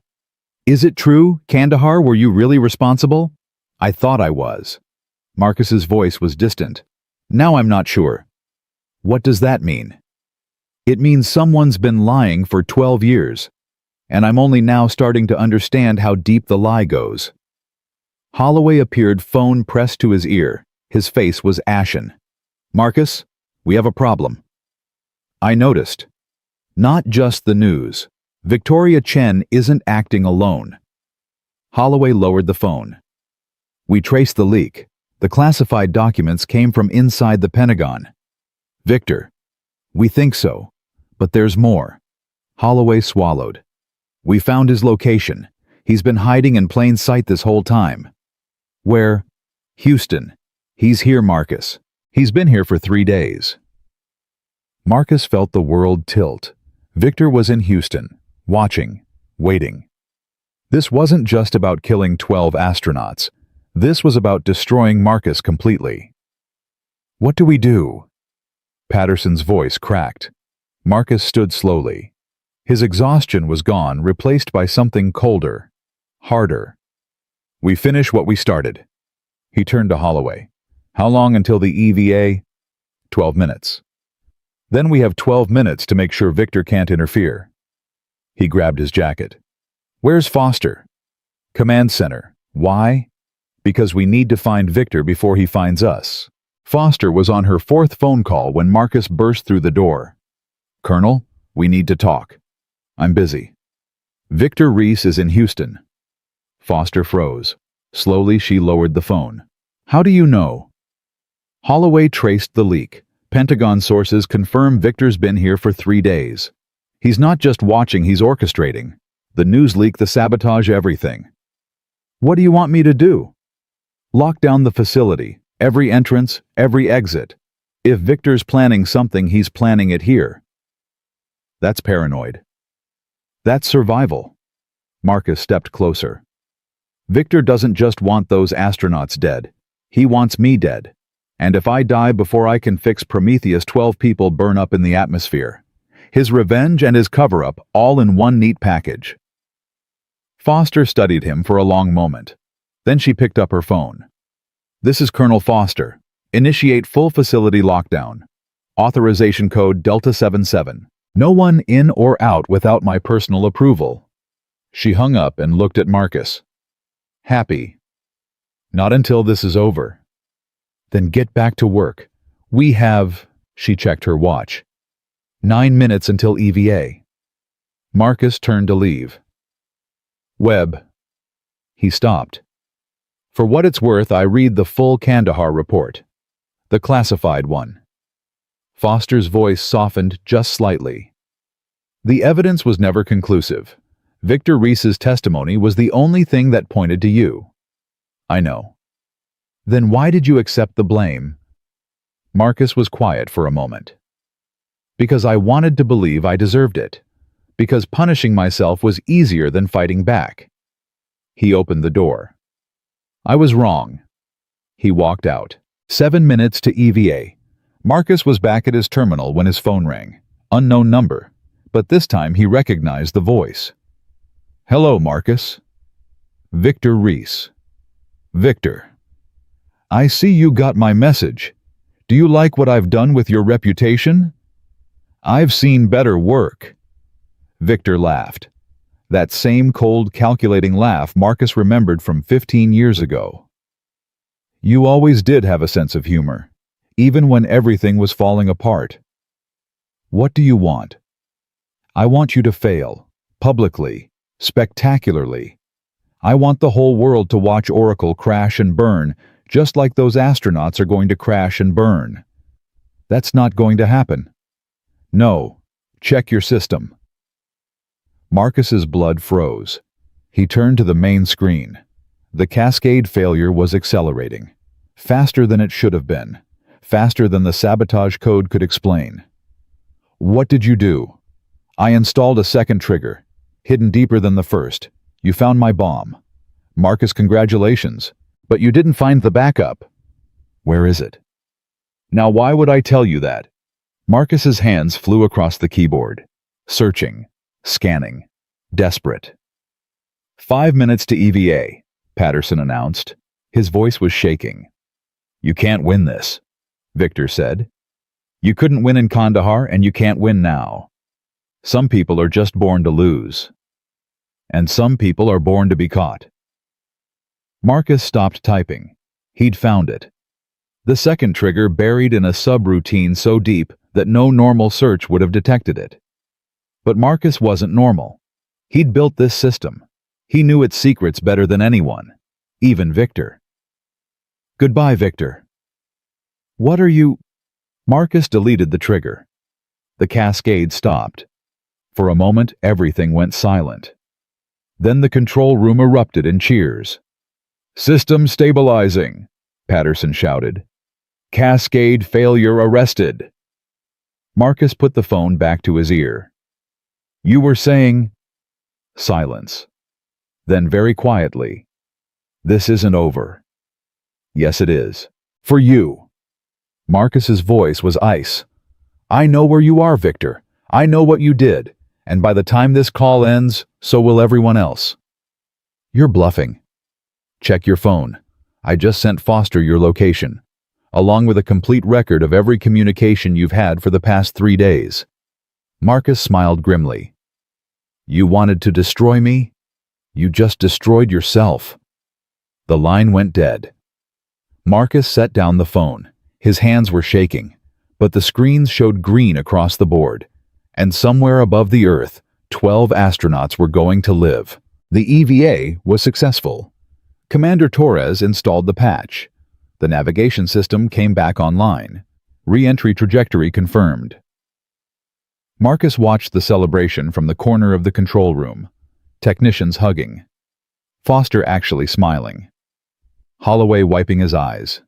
Is it true, Kandahar, were you really responsible? I thought I was. Marcus's voice was distant. Now I'm not sure. What does that mean? It means someone's been lying for 12 years, and I'm only now starting to understand how deep the lie goes. Holloway appeared, phone pressed to his ear. His face was ashen. Marcus, we have a problem. I noticed. Not just the news. Victoria Chen isn't acting alone. Holloway lowered the phone. We traced the leak. The classified documents came from inside the Pentagon. Victor, we think so, but there's more. Holloway swallowed. We found his location. He's been hiding in plain sight this whole time. Where? Houston. He's here, Marcus. He's been here for 3 days. Marcus felt the world tilt. Victor was in Houston, watching, waiting. This wasn't just about killing 12 astronauts. This was about destroying Marcus completely. What do we do? Patterson's voice cracked. Marcus stood slowly. His exhaustion was gone, replaced by something colder, harder. We finish what we started. He turned to Holloway. How long until the EVA? 12 minutes. Then we have 12 minutes to make sure Victor can't interfere. He grabbed his jacket. Where's Foster? Command center. Why? Because we need to find Victor before he finds us. Foster was on her 4th phone call when Marcus burst through the door. Colonel, we need to talk. I'm busy. Victor Reese is in Houston. Foster froze. Slowly she lowered the phone. How do you know? Holloway traced the leak. Pentagon sources confirm Victor's been here for 3 days. He's not just watching, he's orchestrating. The news leak, the sabotage, everything. What do you want me to do? Lock down the facility, every entrance, every exit. If Victor's planning something, he's planning it here. That's paranoid. That's survival. Marcus stepped closer. Victor doesn't just want those astronauts dead. He wants me dead. And if I die before I can fix Prometheus, 12 people burn up in the atmosphere. His revenge and his cover-up, all in one neat package. Foster studied him for a long moment. Then she picked up her phone. This is Colonel Foster. Initiate full facility lockdown. Authorization code Delta 77. No one in or out without my personal approval. She hung up and looked at Marcus. Happy. Not until this is over. Then get back to work. We have, she checked her watch, 9 minutes until EVA. Marcus turned to leave. Webb. He stopped. For what it's worth, I read the full Kandahar report. The classified one. Foster's voice softened just slightly. The evidence was never conclusive. Victor Reese's testimony was the only thing that pointed to you. I know. Then why did you accept the blame? Marcus was quiet for a moment. Because I wanted to believe I deserved it. Because punishing myself was easier than fighting back. He opened the door. I was wrong. He walked out. 7 minutes to EVA. Marcus was back at his terminal when his phone rang. Unknown number. But this time he recognized the voice. Hello, Marcus. Victor Reese. Victor. I see you got my message. Do you like what I've done with your reputation? I've seen better work. Victor laughed. That same cold, calculating laugh Marcus remembered from 15 years ago. You always did have a sense of humor, even when everything was falling apart. What do you want? I want you to fail, publicly, spectacularly. I want the whole world to watch Oracle crash and burn, just like those astronauts are going to crash and burn. That's not going to happen. No. Check your system. Marcus's blood froze. He turned to the main screen. The cascade failure was accelerating. Faster than it should have been. Faster than the sabotage code could explain. What did you do? I installed a second trigger, hidden deeper than the first. You found my bomb. Marcus, congratulations. But you didn't find the backup. Where is it? Now why would I tell you that? Marcus's hands flew across the keyboard. Searching. Scanning. Desperate. 5 minutes to EVA, Patterson announced. His voice was shaking. You can't win this, Victor said. You couldn't win in Kandahar and you can't win now. Some people are just born to lose. And some people are born to be caught. Marcus stopped typing. He'd found it. The second trigger buried in a subroutine so deep that no normal search would have detected it. But Marcus wasn't normal. He'd built this system. He knew its secrets better than anyone, even Victor. Goodbye, Victor. What are you? Marcus deleted the trigger. The cascade stopped. For a moment, everything went silent. Then the control room erupted in cheers. System stabilizing, Patterson shouted. Cascade failure arrested. Marcus put the phone back to his ear. You were saying? Silence. Then very quietly, this isn't over. Yes, it is. For you. Marcus's voice was ice. I know where you are, Victor. I know what you did. And by the time this call ends, so will everyone else. You're bluffing. Check your phone. I just sent Foster your location, along with a complete record of every communication you've had for the past 3 days. Marcus smiled grimly. You wanted to destroy me? You just destroyed yourself. The line went dead. Marcus set down the phone. His hands were shaking, but the screens showed green across the board, and somewhere above the Earth, 12 astronauts were going to live. The EVA was successful. Commander Torres installed the patch. The navigation system came back online. Re-entry trajectory confirmed. Marcus watched the celebration from the corner of the control room. Technicians hugging. Foster actually smiling. Holloway wiping his eyes.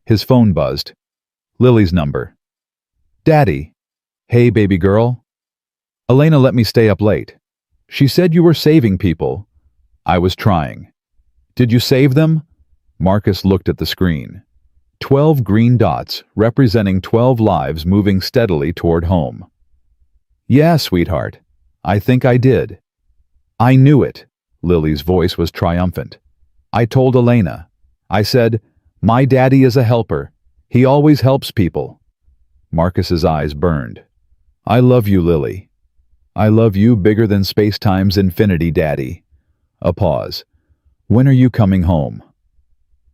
His phone buzzed. Lily's number. Daddy. Hey, baby girl. Elena let me stay up late. She said you were saving people. I was trying. Did you save them? Marcus looked at the screen. 12 green dots representing 12 lives moving steadily toward home. Yeah, sweetheart. I think I did. I knew it. Lily's voice was triumphant. I told Elena. I said, my daddy is a helper. He always helps people. Marcus's eyes burned. I love you, Lily. I love you bigger than space-time's infinity, Daddy. A pause. When are you coming home?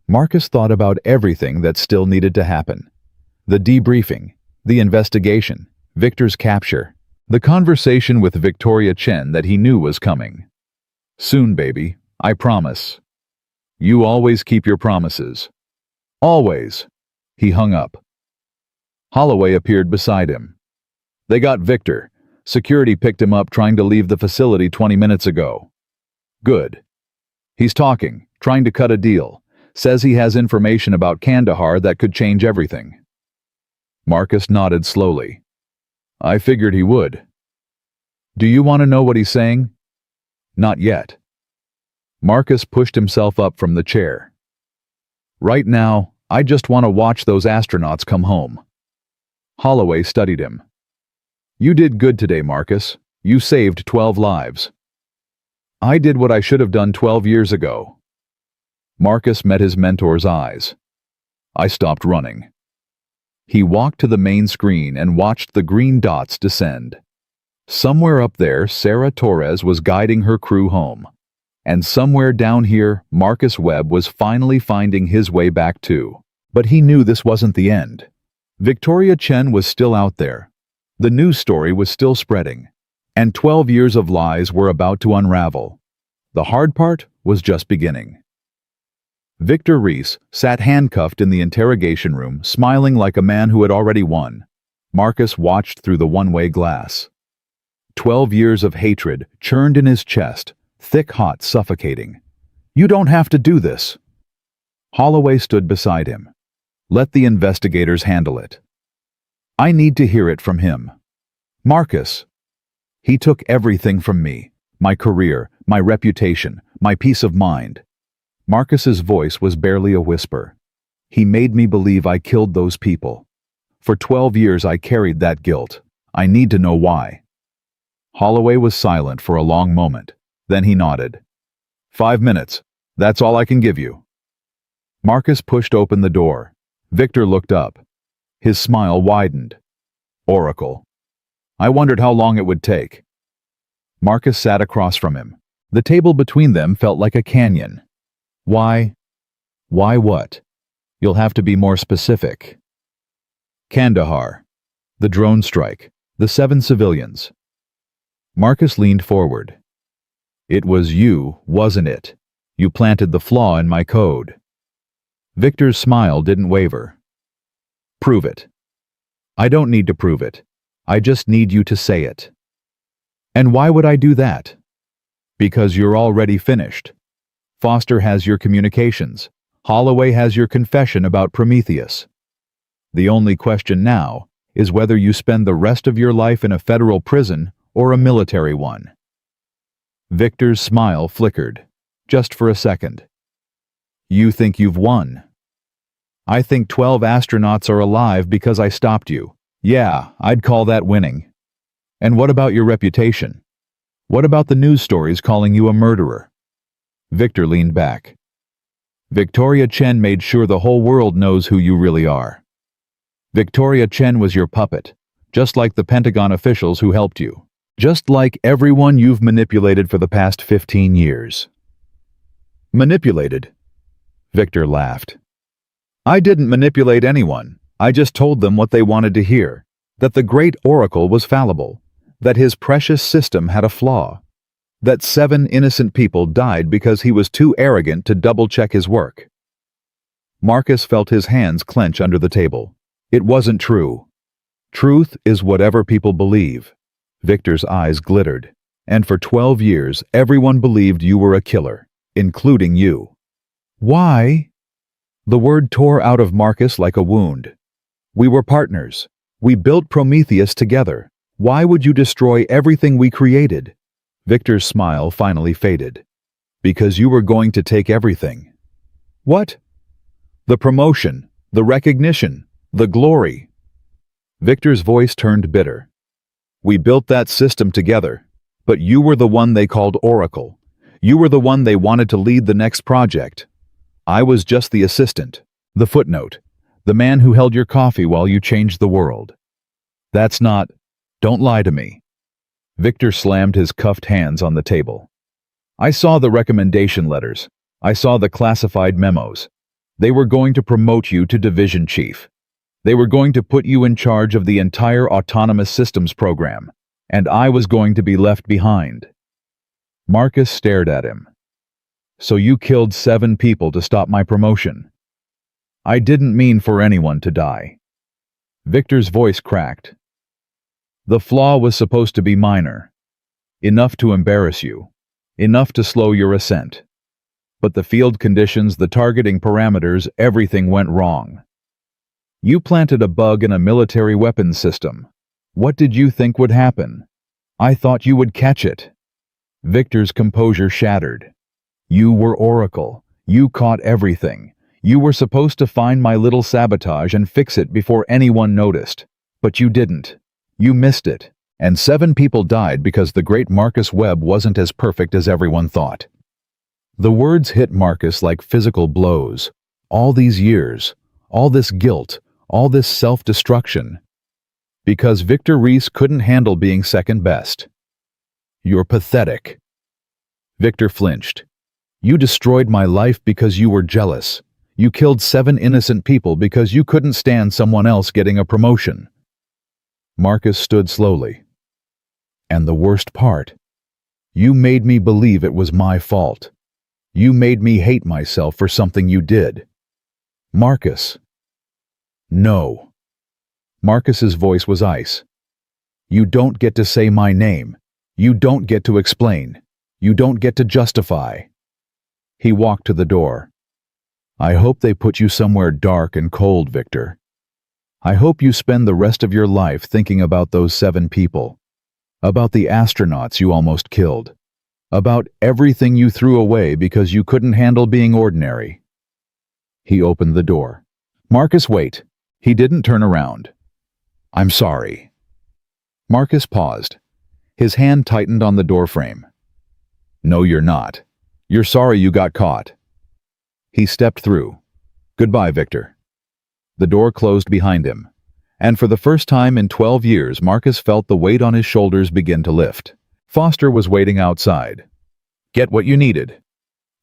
Marcus thought about everything that still needed to happen. The debriefing, the investigation, Victor's capture, the conversation with Victoria Chen that he knew was coming. Soon, baby, I promise. You always keep your promises. Always. He hung up. Holloway appeared beside him. They got Victor. Security picked him up trying to leave the facility 20 minutes ago. Good. He's talking, trying to cut a deal. Says he has information about Kandahar that could change everything. Marcus nodded slowly. I figured he would. Do you want to know what he's saying? Not yet. Marcus pushed himself up from the chair. Right now, I just want to watch those astronauts come home. Holloway studied him. You did good today, Marcus. You saved 12 lives. I did what I should have done 12 years ago. Marcus met his mentor's eyes. I stopped running. He walked to the main screen and watched the green dots descend. Somewhere up there, Sarah Torres was guiding her crew home. And somewhere down here, Marcus Webb was finally finding his way back too. But he knew this wasn't the end. Victoria Chen was still out there. The news story was still spreading. And 12 years of lies were about to unravel. The hard part was just beginning. Victor Reese sat handcuffed in the interrogation room, smiling like a man who had already won. Marcus watched through the one-way glass. 12 years of hatred churned in his chest, thick, hot, suffocating. You don't have to do this. Holloway stood beside him. Let the investigators handle it. I need to hear it from him. Marcus. He took everything from me. My career, my reputation, my peace of mind. Marcus's voice was barely a whisper. He made me believe I killed those people. For 12 years I carried that guilt. I need to know why. Holloway was silent for a long moment. Then he nodded. 5 minutes. That's all I can give you. Marcus pushed open the door. Victor looked up. His smile widened. Oracle. I wondered how long it would take. Marcus sat across from him. The table between them felt like a canyon. Why? Why what? You'll have to be more specific. Kandahar. The drone strike. The 7 civilians. Marcus leaned forward. It was you, wasn't it? You planted the flaw in my code. Victor's smile didn't waver. Prove it. I don't need to prove it. I just need you to say it. And why would I do that? Because you're already finished. Foster has your communications. Holloway has your confession about Prometheus. The only question now is whether you spend the rest of your life in a federal prison or a military one. Victor's smile flickered, just for a second. You think you've won. I think 12 astronauts are alive because I stopped you. Yeah, I'd call that winning. And what about your reputation? What about the news stories calling you a murderer? Victor leaned back. Victoria Chen made sure the whole world knows who you really are. Victoria Chen was your puppet, just like the Pentagon officials who helped you. Just like everyone you've manipulated for the past 15 years. Manipulated? Victor laughed. I didn't manipulate anyone. I just told them what they wanted to hear. That the great Oracle was fallible. That his precious system had a flaw. That 7 innocent people died because he was too arrogant to double-check his work. Marcus felt his hands clench under the table. It wasn't true. Truth is whatever people believe. Victor's eyes glittered. And for 12 years, everyone believed you were a killer, including you. Why? The word tore out of Marcus like a wound. We were partners. We built Prometheus together. Why would you destroy everything we created? Victor's smile finally faded. Because you were going to take everything. What? The promotion, the recognition, the glory. Victor's voice turned bitter. We built that system together, but you were the one they called Oracle. You were the one they wanted to lead the next project. I was just the assistant, the footnote, the man who held your coffee while you changed the world. That's not... Don't lie to me. Victor slammed his cuffed hands on the table. I saw the recommendation letters. I saw the classified memos. They were going to promote you to division chief. They were going to put you in charge of the entire autonomous systems program, and I was going to be left behind. Marcus stared at him. So you killed 7 people to stop my promotion. I didn't mean for anyone to die. Victor's voice cracked. The flaw was supposed to be minor. Enough to embarrass you. Enough to slow your ascent. But the field conditions, the targeting parameters, everything went wrong. You planted a bug in a military weapons system. What did you think would happen? I thought you would catch it. Victor's composure shattered. You were Oracle. You caught everything. You were supposed to find my little sabotage and fix it before anyone noticed. But you didn't. You missed it. And 7 people died because the great Marcus Webb wasn't as perfect as everyone thought. The words hit Marcus like physical blows. All these years, all this guilt, all this self-destruction. Because Victor Reese couldn't handle being second best. You're pathetic. Victor flinched. You destroyed my life because you were jealous. You killed 7 innocent people because you couldn't stand someone else getting a promotion. Marcus stood slowly. And the worst part, you made me believe it was my fault. You made me hate myself for something you did. Marcus. No. Marcus's voice was ice. You don't get to say my name. You don't get to explain. You don't get to justify. He walked to the door. I hope they put you somewhere dark and cold, Victor. I hope you spend the rest of your life thinking about those 7 people. About the astronauts you almost killed. About everything you threw away because you couldn't handle being ordinary. He opened the door. Marcus, wait. He didn't turn around. I'm sorry. Marcus paused. His hand tightened on the doorframe. No, you're not. You're sorry you got caught. He stepped through. Goodbye, Victor. The door closed behind him, and for the first time in 12 years, Marcus felt the weight on his shoulders begin to lift. Foster was waiting outside. Get what you needed.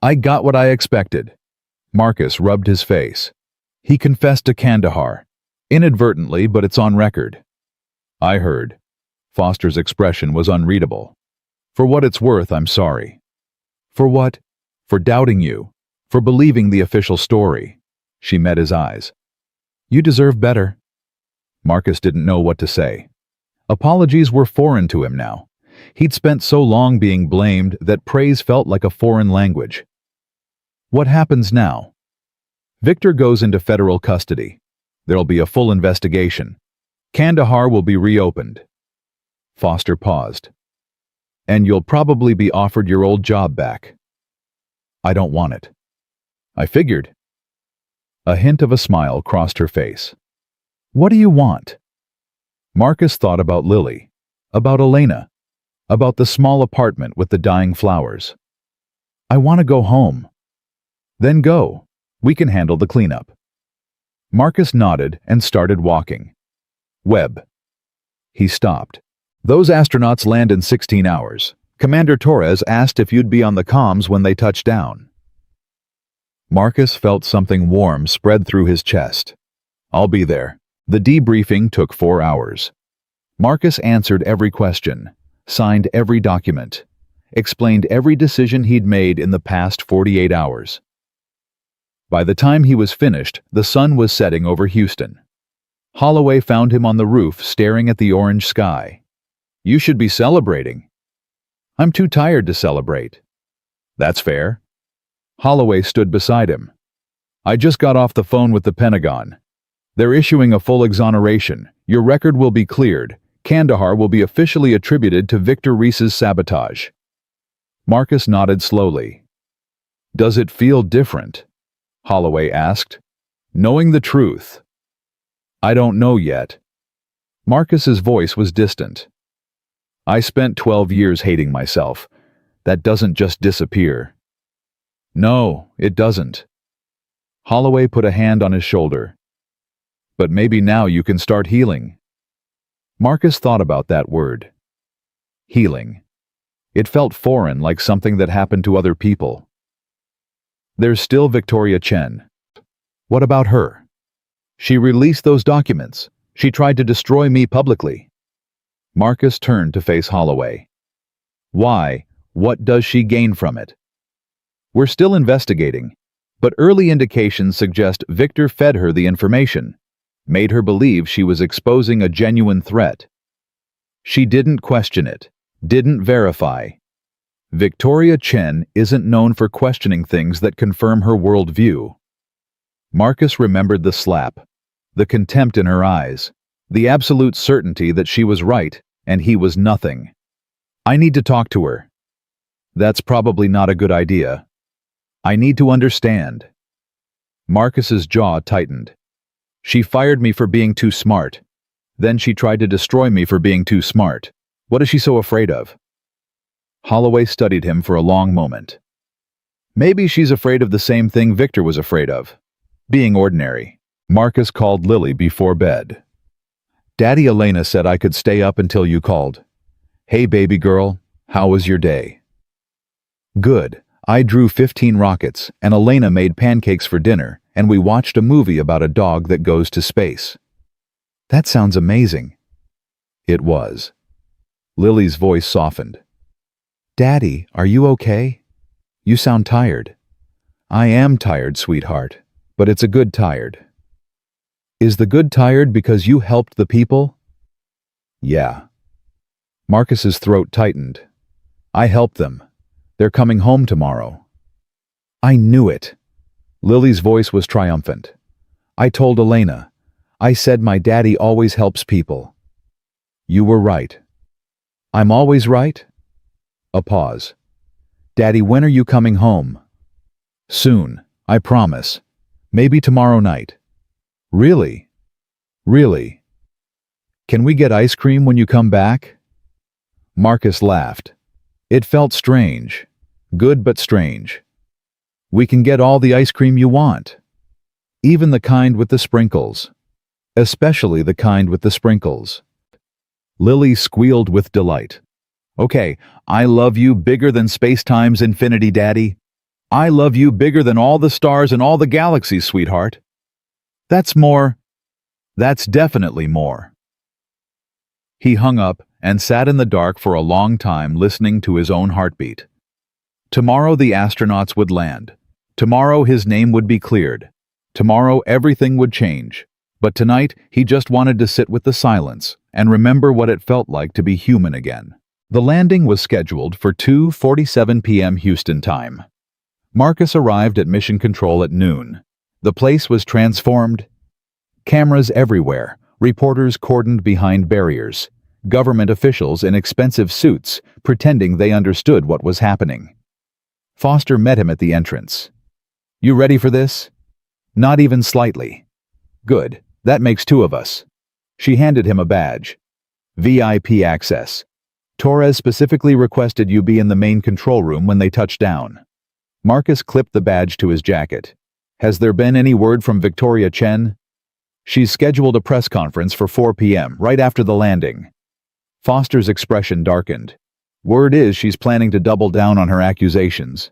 I got what I expected. Marcus rubbed his face. He confessed to Kandahar. Inadvertently, but it's on record. I heard. Foster's expression was unreadable. For what it's worth, I'm sorry. For what? For doubting you. For believing the official story. She met his eyes. You deserve better. Marcus didn't know what to say. Apologies were foreign to him now. He'd spent so long being blamed that praise felt like a foreign language. What happens now? Victor goes into federal custody. There'll be a full investigation. Kandahar will be reopened. Foster paused. And you'll probably be offered your old job back. I don't want it. I figured. A hint of a smile crossed her face. What do you want? Marcus thought about Lily, about Elena, about the small apartment with the dying flowers. I want to go home. Then go. We can handle the cleanup. Marcus nodded and started walking. Webb. He stopped. Those astronauts land in 16 hours. Commander Torres asked if you'd be on the comms when they touch down. Marcus felt something warm spread through his chest. I'll be there. The debriefing took 4 hours. Marcus answered every question, signed every document, explained every decision he'd made in the past 48 hours. By the time he was finished, the sun was setting over Houston. Holloway found him on the roof staring at the orange sky. You should be celebrating. I'm too tired to celebrate. That's fair. Holloway stood beside him. I just got off the phone with the Pentagon. They're issuing a full exoneration. Your record will be cleared. Kandahar will be officially attributed to Victor Reese's sabotage. Marcus nodded slowly. Does it feel different? Holloway asked. Knowing the truth. I don't know yet. Marcus's voice was distant. I spent 12 years hating myself. That doesn't just disappear. No, it doesn't. Holloway put a hand on his shoulder. But maybe now you can start healing. Marcus thought about that word. Healing. It felt foreign, like something that happened to other people. There's still Victoria Chen. What about her? She released those documents. She tried to destroy me publicly. Marcus turned to face Holloway. Why? What does she gain from it? We're still investigating, but early indications suggest Victor fed her the information, made her believe she was exposing a genuine threat. She didn't question it, didn't verify. Victoria Chen isn't known for questioning things that confirm her worldview. Marcus remembered the slap, the contempt in her eyes, the absolute certainty that she was right and he was nothing. I need to talk to her. That's probably not a good idea. I need to understand. Marcus's jaw tightened. She fired me for being too smart. Then she tried to destroy me for being too smart. What is she so afraid of? Holloway studied him for a long moment. Maybe she's afraid of the same thing Victor was afraid of. Being ordinary. Marcus called Lily before bed. Daddy Elena said I could stay up until you called. Hey baby girl, how was your day? Good. I drew 15 rockets, and Elena made pancakes for dinner, and we watched a movie about a dog that goes to space. That sounds amazing. It was. Lily's voice softened. Daddy, are you okay? You sound tired. I am tired, sweetheart, but it's a good tired. Is the good tired because you helped the people? Yeah. Marcus's throat tightened. I helped them. They're coming home tomorrow. I knew it. Lily's voice was triumphant. I told Elena. I said my daddy always helps people. You were right. I'm always right? A pause. Daddy, when are you coming home? Soon, I promise. Maybe tomorrow night. Really? Really? Can we get ice cream when you come back? Marcus laughed. It felt strange. Good but strange. We can get all the ice cream you want. Even the kind with the sprinkles. Especially the kind with the sprinkles. Lily squealed with delight. Okay, I love you bigger than space-time's infinity, Daddy. I love you bigger than all the stars and all the galaxies, sweetheart. That's more. That's definitely more. He hung up and sat in the dark for a long time listening to his own heartbeat. Tomorrow the astronauts would land. Tomorrow his name would be cleared. Tomorrow everything would change. But tonight he just wanted to sit with the silence and remember what it felt like to be human again. The landing was scheduled for 2:47 p.m. Houston time. Marcus arrived at Mission Control at noon. The place was transformed. Cameras everywhere, reporters cordoned behind barriers, government officials in expensive suits pretending they understood what was happening. Foster met him at the entrance. "You ready for this?" "Not even slightly." "Good, that makes two of us." She handed him a badge. "VIP access. Torres specifically requested you be in the main control room when they touch down." Marcus clipped the badge to his jacket. "Has there been any word from Victoria Chen?" "She's scheduled a press conference for 4 p.m., right after the landing." Foster's expression darkened. "Word is she's planning to double down on her accusations.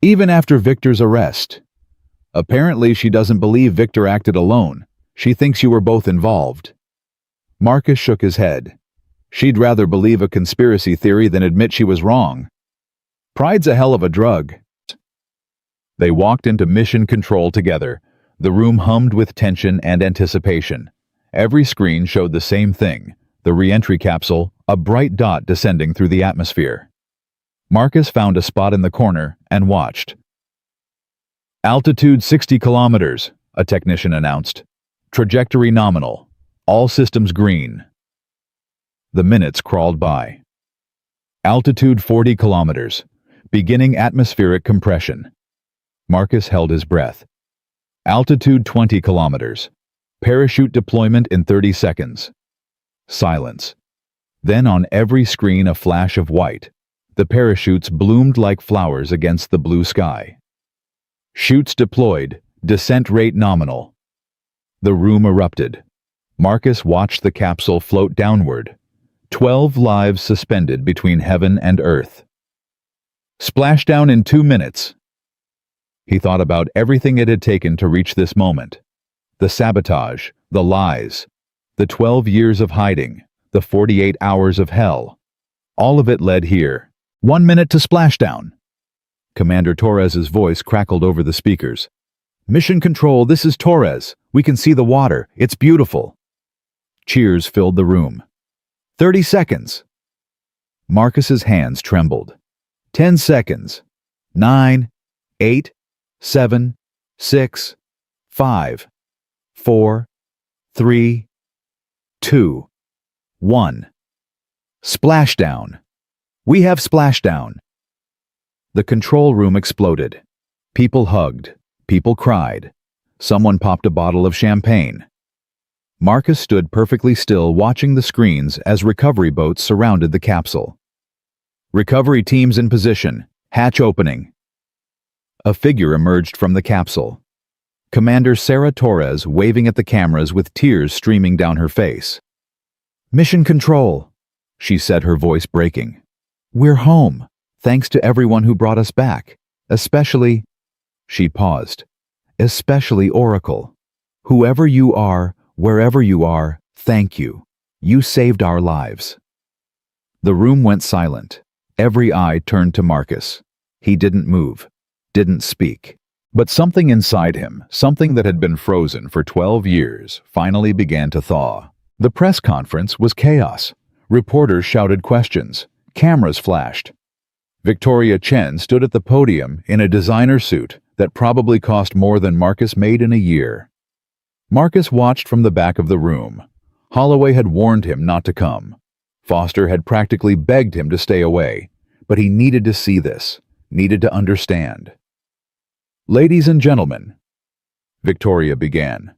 Even after Victor's arrest. Apparently she doesn't believe Victor acted alone. She thinks you were both involved." Marcus shook his head. "She'd rather believe a conspiracy theory than admit she was wrong. Pride's a hell of a drug." They walked into Mission Control together. The room hummed with tension and anticipation. Every screen showed the same thing, the re-entry capsule, a bright dot descending through the atmosphere. Marcus found a spot in the corner and watched. "Altitude 60 kilometers, a technician announced. "Trajectory nominal. All systems green." The minutes crawled by. "Altitude 40 kilometers. Beginning atmospheric compression." Marcus held his breath. "Altitude 20 kilometers. Parachute deployment in 30 seconds." Silence. Then on every screen a flash of white. The parachutes bloomed like flowers against the blue sky. "Chutes deployed. Descent rate nominal." The room erupted. Marcus watched the capsule float downward. 12 lives suspended between heaven and earth. "Splashdown in 2 minutes." He thought about everything it had taken to reach this moment. The sabotage, the lies, the 12 years of hiding, the 48 hours of hell. All of it led here. 1 minute to splashdown. Commander Torres's voice crackled over the speakers. "Mission Control, this is Torres. We can see the water. It's beautiful." Cheers filled the room. 30 seconds. Marcus's hands trembled. 10 seconds. 9, 8, 7, 6, 5, 4, 3, 2, 1. Splashdown. "We have splashdown." The control room exploded. People hugged. People cried. Someone popped a bottle of champagne. Marcus stood perfectly still watching the screens as recovery boats surrounded the capsule. "Recovery teams in position. Hatch opening." A figure emerged from the capsule. Commander Sarah Torres waving at the cameras with tears streaming down her face. "Mission Control," she said, her voice breaking. "We're home, thanks to everyone who brought us back, especially—" She paused. "Especially Oracle. Whoever you are, wherever you are, thank you. You saved our lives." The room went silent. Every eye turned to Marcus. He didn't move, didn't speak. But something inside him, something that had been frozen for 12 years, finally began to thaw. The press conference was chaos. Reporters shouted questions. Cameras flashed. Victoria Chen stood at the podium in a designer suit that probably cost more than Marcus made in a year. Marcus watched from the back of the room. Holloway had warned him not to come. Foster had practically begged him to stay away, but he needed to see this, needed to understand. "Ladies and gentlemen," Victoria began,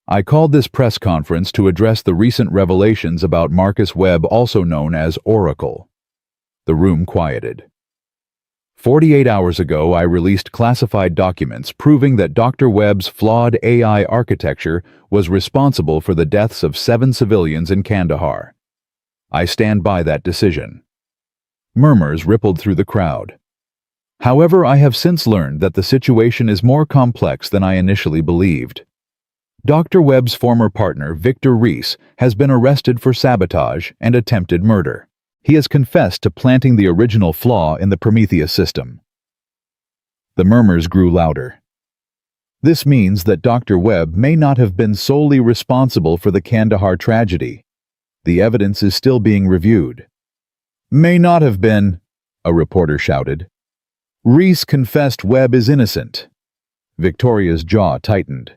"I called this press conference to address the recent revelations about Marcus Webb, also known as Oracle." The room quieted. 48 hours ago, I released classified documents proving that Dr. Webb's flawed AI architecture was responsible for the deaths of 7 civilians in Kandahar. I stand by that decision. Murmurs rippled through the crowd. However, I have since learned that the situation is more complex than I initially believed. Dr. Webb's former partner, Victor Reese, has been arrested for sabotage and attempted murder. He has confessed to planting the original flaw in the Prometheus system. The murmurs grew louder. This means that Dr. Webb may not have been solely responsible for the Kandahar tragedy. The evidence is still being reviewed. May not have been, a reporter shouted. Reese confessed Webb is innocent. Victoria's jaw tightened.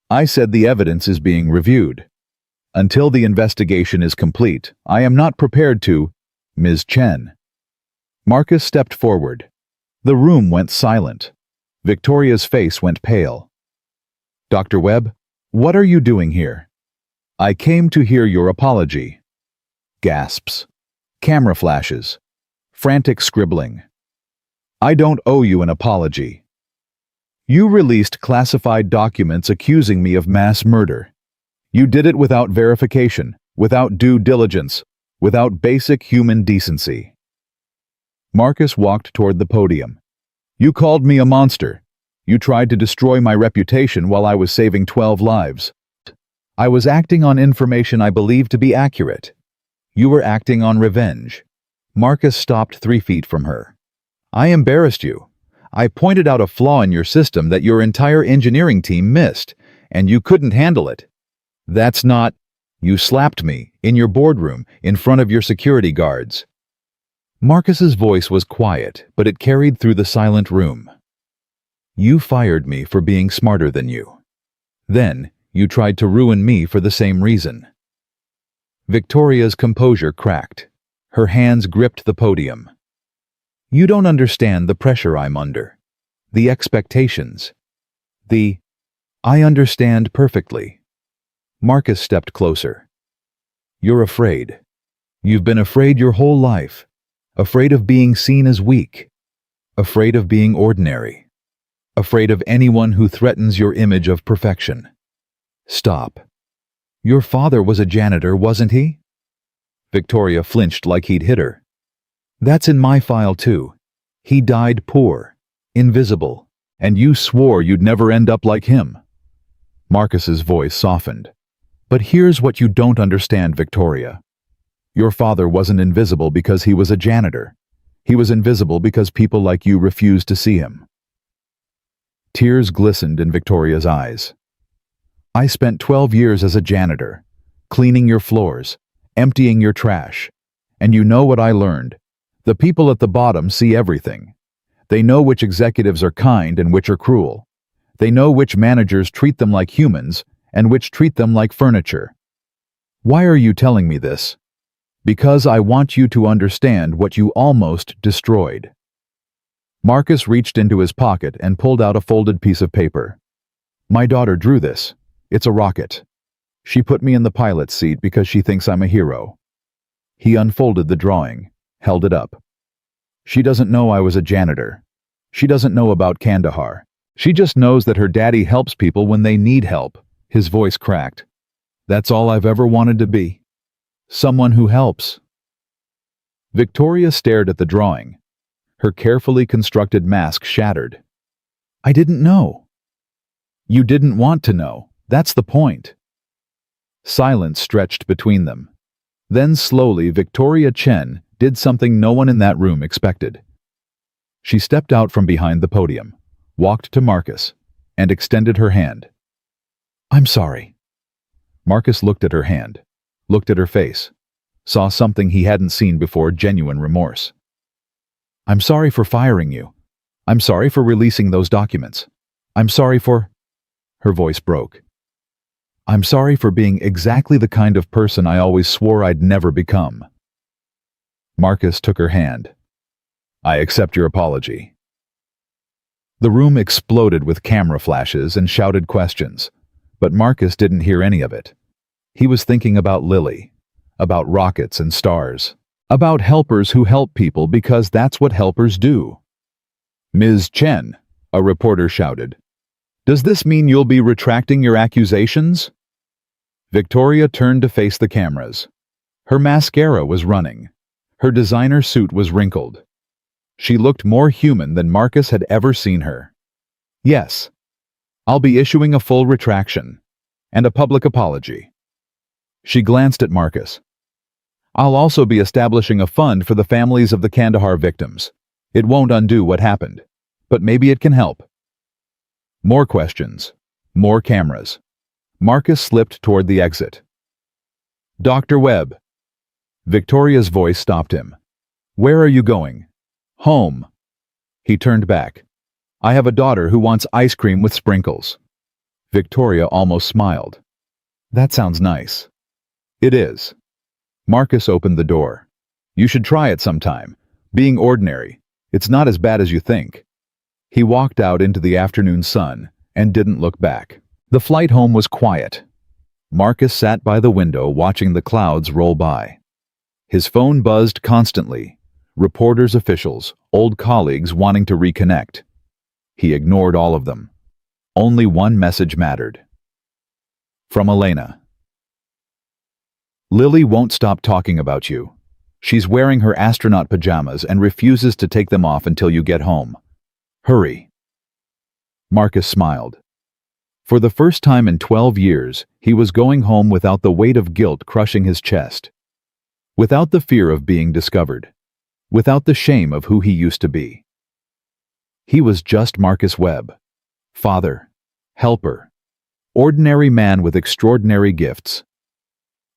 I said the evidence is being reviewed. Until the investigation is complete, I am not prepared to, Ms. Chen. Marcus stepped forward. The room went silent. Victoria's face went pale. Dr. Webb, what are you doing here? I came to hear your apology. Gasps. Camera flashes. Frantic scribbling. I don't owe you an apology. You released classified documents accusing me of mass murder. You did it without verification, without due diligence, without basic human decency. Marcus walked toward the podium. You called me a monster. You tried to destroy my reputation while I was saving 12 lives. I was acting on information I believed to be accurate. You were acting on revenge. Marcus stopped 3 feet from her. I embarrassed you. I pointed out a flaw in your system that your entire engineering team missed, and you couldn't handle it. That's not... You slapped me, in your boardroom, in front of your security guards. Marcus's voice was quiet, but it carried through the silent room. You fired me for being smarter than you. Then, you tried to ruin me for the same reason. Victoria's composure cracked. Her hands gripped the podium. You don't understand the pressure I'm under. The expectations. I understand perfectly. Marcus stepped closer. You're afraid. You've been afraid your whole life. Afraid of being seen as weak. Afraid of being ordinary. Afraid of anyone who threatens your image of perfection. Stop. Your father was a janitor, wasn't he? Victoria flinched like he'd hit her. That's in my file too. He died poor, invisible, and you swore you'd never end up like him. Marcus's voice softened. But here's what you don't understand, Victoria. Your father wasn't invisible because he was a janitor. He was invisible because people like you refused to see him. Tears glistened in Victoria's eyes. I spent 12 years as a janitor, cleaning your floors, emptying your trash. And you know what I learned? The people at the bottom see everything. They know which executives are kind and which are cruel. They know which managers treat them like humans and which treat them like furniture. Why are you telling me this? Because I want you to understand what you almost destroyed. Marcus reached into his pocket and pulled out a folded piece of paper. My daughter drew this. It's a rocket. She put me in the pilot's seat because she thinks I'm a hero. He unfolded the drawing, held it up. She doesn't know I was a janitor. She doesn't know about Kandahar. She just knows that her daddy helps people when they need help. His voice cracked. That's all I've ever wanted to be. Someone who helps. Victoria stared at the drawing. Her carefully constructed mask shattered. I didn't know. You didn't want to know. That's the point. Silence stretched between them. Then slowly Victoria Chen did something no one in that room expected. She stepped out from behind the podium, walked to Marcus, and extended her hand. I'm sorry. Marcus looked at her hand, looked at her face, saw something he hadn't seen before, genuine remorse. I'm sorry for firing you. I'm sorry for releasing those documents. I'm sorry for... Her voice broke. I'm sorry for being exactly the kind of person I always swore I'd never become. Marcus took her hand. I accept your apology. The room exploded with camera flashes and shouted questions, but Marcus didn't hear any of it. He was thinking about Lily, about rockets and stars, about helpers who help people because that's what helpers do. Ms. Chen, a reporter shouted. Does this mean you'll be retracting your accusations? Victoria turned to face the cameras. Her mascara was running. Her designer suit was wrinkled. She looked more human than Marcus had ever seen her. Yes. I'll be issuing a full retraction. and a public apology. She glanced at Marcus. I'll also be establishing a fund for the families of the Kandahar victims. It won't undo what happened, but maybe it can help. More questions. More cameras. Marcus slipped toward the exit. Dr. Webb. Victoria's voice stopped him. Where are you going? Home. He turned back. I have a daughter who wants ice cream with sprinkles. Victoria almost smiled. That sounds nice. It is. Marcus opened the door. You should try it sometime. Being ordinary. It's not as bad as you think. He walked out into the afternoon sun and didn't look back. The flight home was quiet. Marcus sat by the window watching the clouds roll by. His phone buzzed constantly. Reporters, officials, old colleagues wanting to reconnect. He ignored all of them. Only one message mattered. From Elena. Lily won't stop talking about you. She's wearing her astronaut pajamas and refuses to take them off until you get home. Hurry. Marcus smiled. For the first time in 12 years, he was going home without the weight of guilt crushing his chest. Without the fear of being discovered. Without the shame of who he used to be. He was just Marcus Webb. Father. Helper. Ordinary man with extraordinary gifts.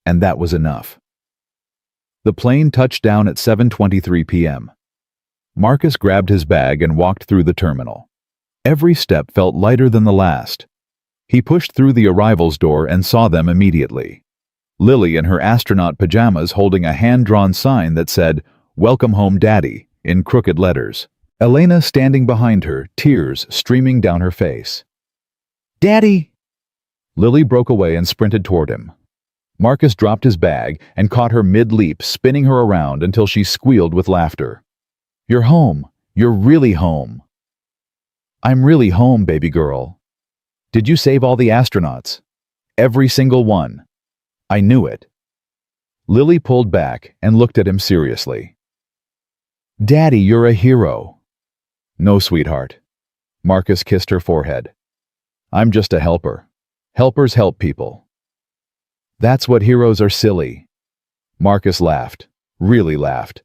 And that was enough. The plane touched down at 7:23 p.m. Marcus grabbed his bag and walked through the terminal. Every step felt lighter than the last. He pushed through the arrivals door and saw them immediately. Lily in her astronaut pajamas holding a hand-drawn sign that said, Welcome home, Daddy, in crooked letters. Elena standing behind her, tears streaming down her face. Daddy! Lily broke away and sprinted toward him. Marcus dropped his bag and caught her mid-leap, spinning her around until she squealed with laughter. You're home. You're really home. I'm really home, baby girl. Did you save all the astronauts? Every single one. I knew it. Lily pulled back and looked at him seriously. Daddy, you're a hero. No, sweetheart. Marcus kissed her forehead. I'm just a helper. Helpers help people. That's what heroes are, silly. Marcus laughed, really laughed.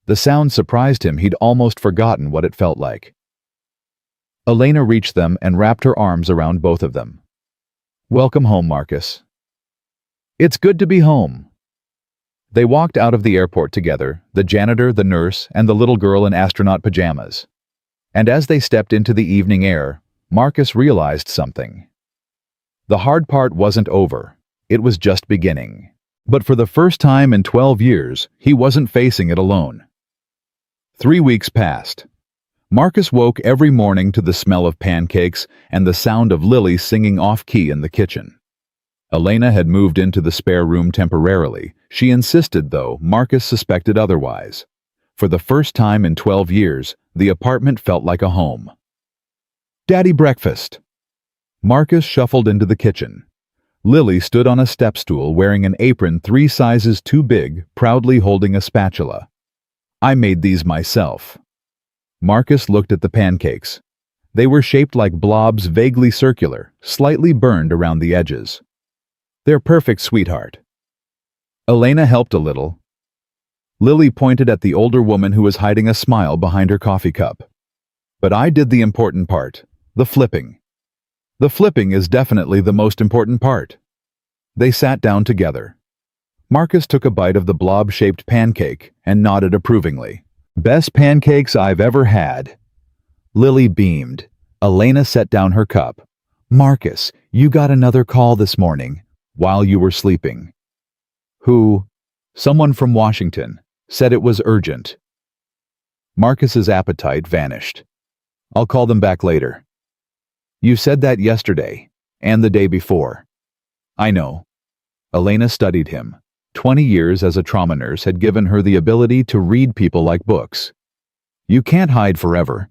The sound surprised him. He'd almost forgotten what it felt like. Elena reached them and wrapped her arms around both of them. Welcome home, Marcus. It's good to be home. They walked out of the airport together, the janitor, the nurse, and the little girl in astronaut pajamas. And as they stepped into the evening air, Marcus realized something. The hard part wasn't over. It was just beginning. But for the first time in 12 years, he wasn't facing it alone. 3 weeks passed. Marcus woke every morning to the smell of pancakes and the sound of Lily singing off-key in the kitchen. Elena had moved into the spare room temporarily. She insisted, though Marcus suspected otherwise. For the first time in 12 years, the apartment felt like a home. Daddy, breakfast. Marcus shuffled into the kitchen. Lily stood on a step stool wearing an apron 3 sizes too big, proudly holding a spatula. I made these myself. Marcus looked at the pancakes. They were shaped like blobs, vaguely circular, slightly burned around the edges. They're perfect, sweetheart. Elena helped a little. Lily pointed at the older woman who was hiding a smile behind her coffee cup. But I did the important part, the flipping. The flipping is definitely the most important part. They sat down together. Marcus took a bite of the blob-shaped pancake and nodded approvingly. Best pancakes I've ever had. Lily beamed. Elena set down her cup. Marcus, you got another call this morning, while you were sleeping. Who? Someone from Washington. Said it was urgent. Marcus's appetite vanished. I'll call them back later. You said that yesterday, and the day before. I know. Elena studied him. 20 years as a trauma nurse had given her the ability to read people like books. You can't hide forever.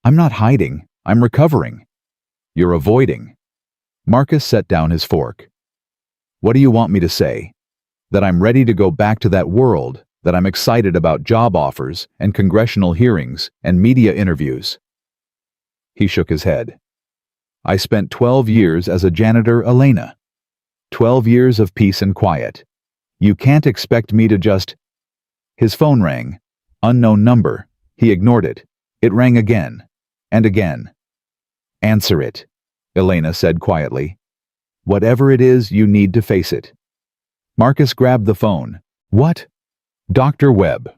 I'm not hiding. I'm recovering. You're avoiding. Marcus set down his fork. What do you want me to say? That I'm ready to go back to that world, that I'm excited about job offers and congressional hearings and media interviews. He shook his head. I spent 12 years as a janitor, Elena. 12 years of peace and quiet. You can't expect me to just... His phone rang. Unknown number. He ignored it. It rang again. And again. Answer it, Elena said quietly. Whatever it is, you need to face it. Marcus grabbed the phone. What? Dr. Webb.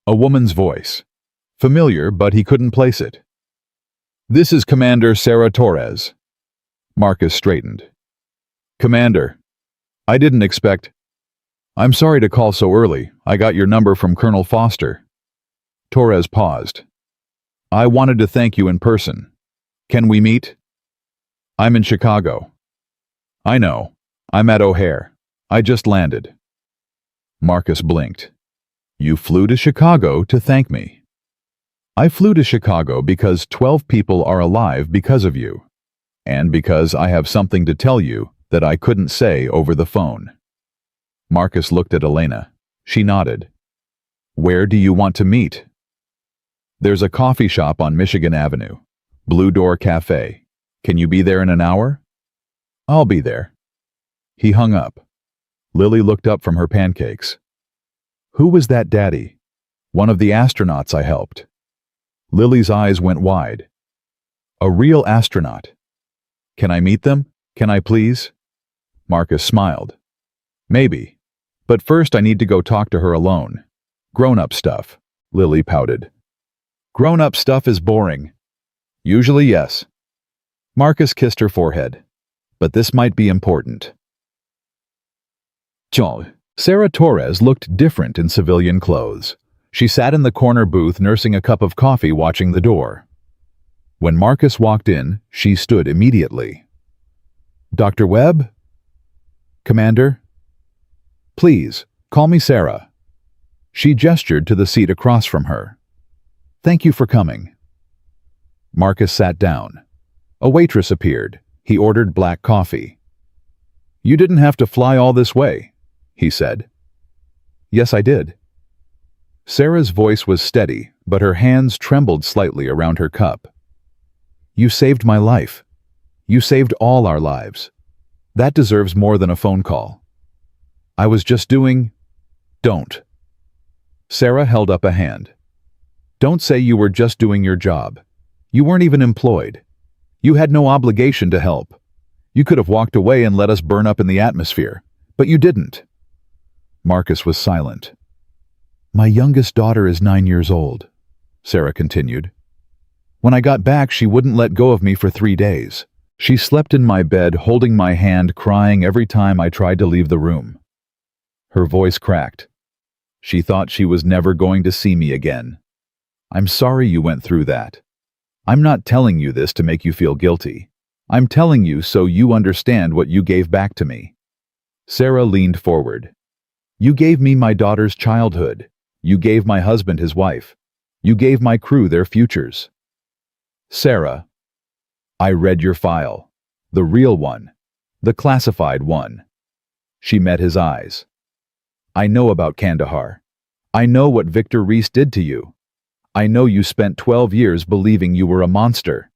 A woman's voice. Familiar, but he couldn't place it. This is Commander Sarah Torres. Marcus straightened. Commander, I didn't expect... I'm sorry to call so early. I got your number from Colonel Foster. Torres paused. I wanted to thank you in person. Can we meet? I'm in Chicago. I know. I'm at O'Hare. I just landed. Marcus blinked. You flew to Chicago to thank me. I flew to Chicago because 12 people are alive because of you, and because I have something to tell you that I couldn't say over the phone. Marcus looked at Elena. She nodded. Where do you want to meet? There's a coffee shop on Michigan Avenue. Blue Door Cafe. Can you be there in an hour? I'll be there. He hung up. Lily looked up from her pancakes. Who was that daddy? One of the astronauts I helped. Lily's eyes went wide. A real astronaut. Can I meet them? Can I please? Marcus smiled. Maybe. But first I need to go talk to her alone. Grown-up stuff. Lily pouted. Grown-up stuff is boring. Usually, yes. Marcus kissed her forehead. But this might be important. Sarah Torres looked different in civilian clothes. She sat in the corner booth nursing a cup of coffee watching the door. When Marcus walked in, she stood immediately. Dr. Webb? Commander? Please, call me Sarah. She gestured to the seat across from her. Thank you for coming. Marcus sat down. A waitress appeared. He ordered black coffee. You didn't have to fly all this way, he said. Yes, I did. Sarah's voice was steady, but her hands trembled slightly around her cup. You saved my life. You saved all our lives. That deserves more than a phone call. I was just doing... Don't. Sarah held up a hand. Don't say you were just doing your job. You weren't even employed. You had no obligation to help. You could have walked away and let us burn up in the atmosphere, but you didn't. Marcus was silent. My youngest daughter is 9 years old, Sarah continued. When I got back, she wouldn't let go of me for 3 days. She slept in my bed, holding my hand, crying every time I tried to leave the room. Her voice cracked. She thought she was never going to see me again. I'm sorry you went through that. I'm not telling you this to make you feel guilty. I'm telling you so you understand what you gave back to me. Sarah leaned forward. You gave me my daughter's childhood. You gave my husband his wife. You gave my crew their futures. Sarah, I read your file. The real one. The classified one. She met his eyes. I know about Kandahar. I know what Victor Reese did to you. I know you spent 12 years believing you were a monster.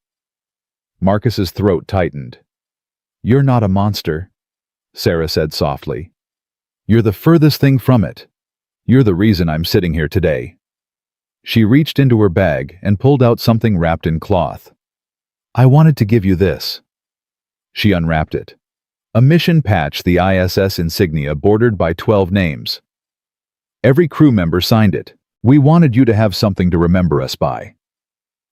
Marcus's throat tightened. You're not a monster, Sarah said softly. You're the furthest thing from it. You're the reason I'm sitting here today. She reached into her bag and pulled out something wrapped in cloth. I wanted to give you this. She unwrapped it. A mission patch, the ISS insignia bordered by 12 names. Every crew member signed it. We wanted you to have something to remember us by.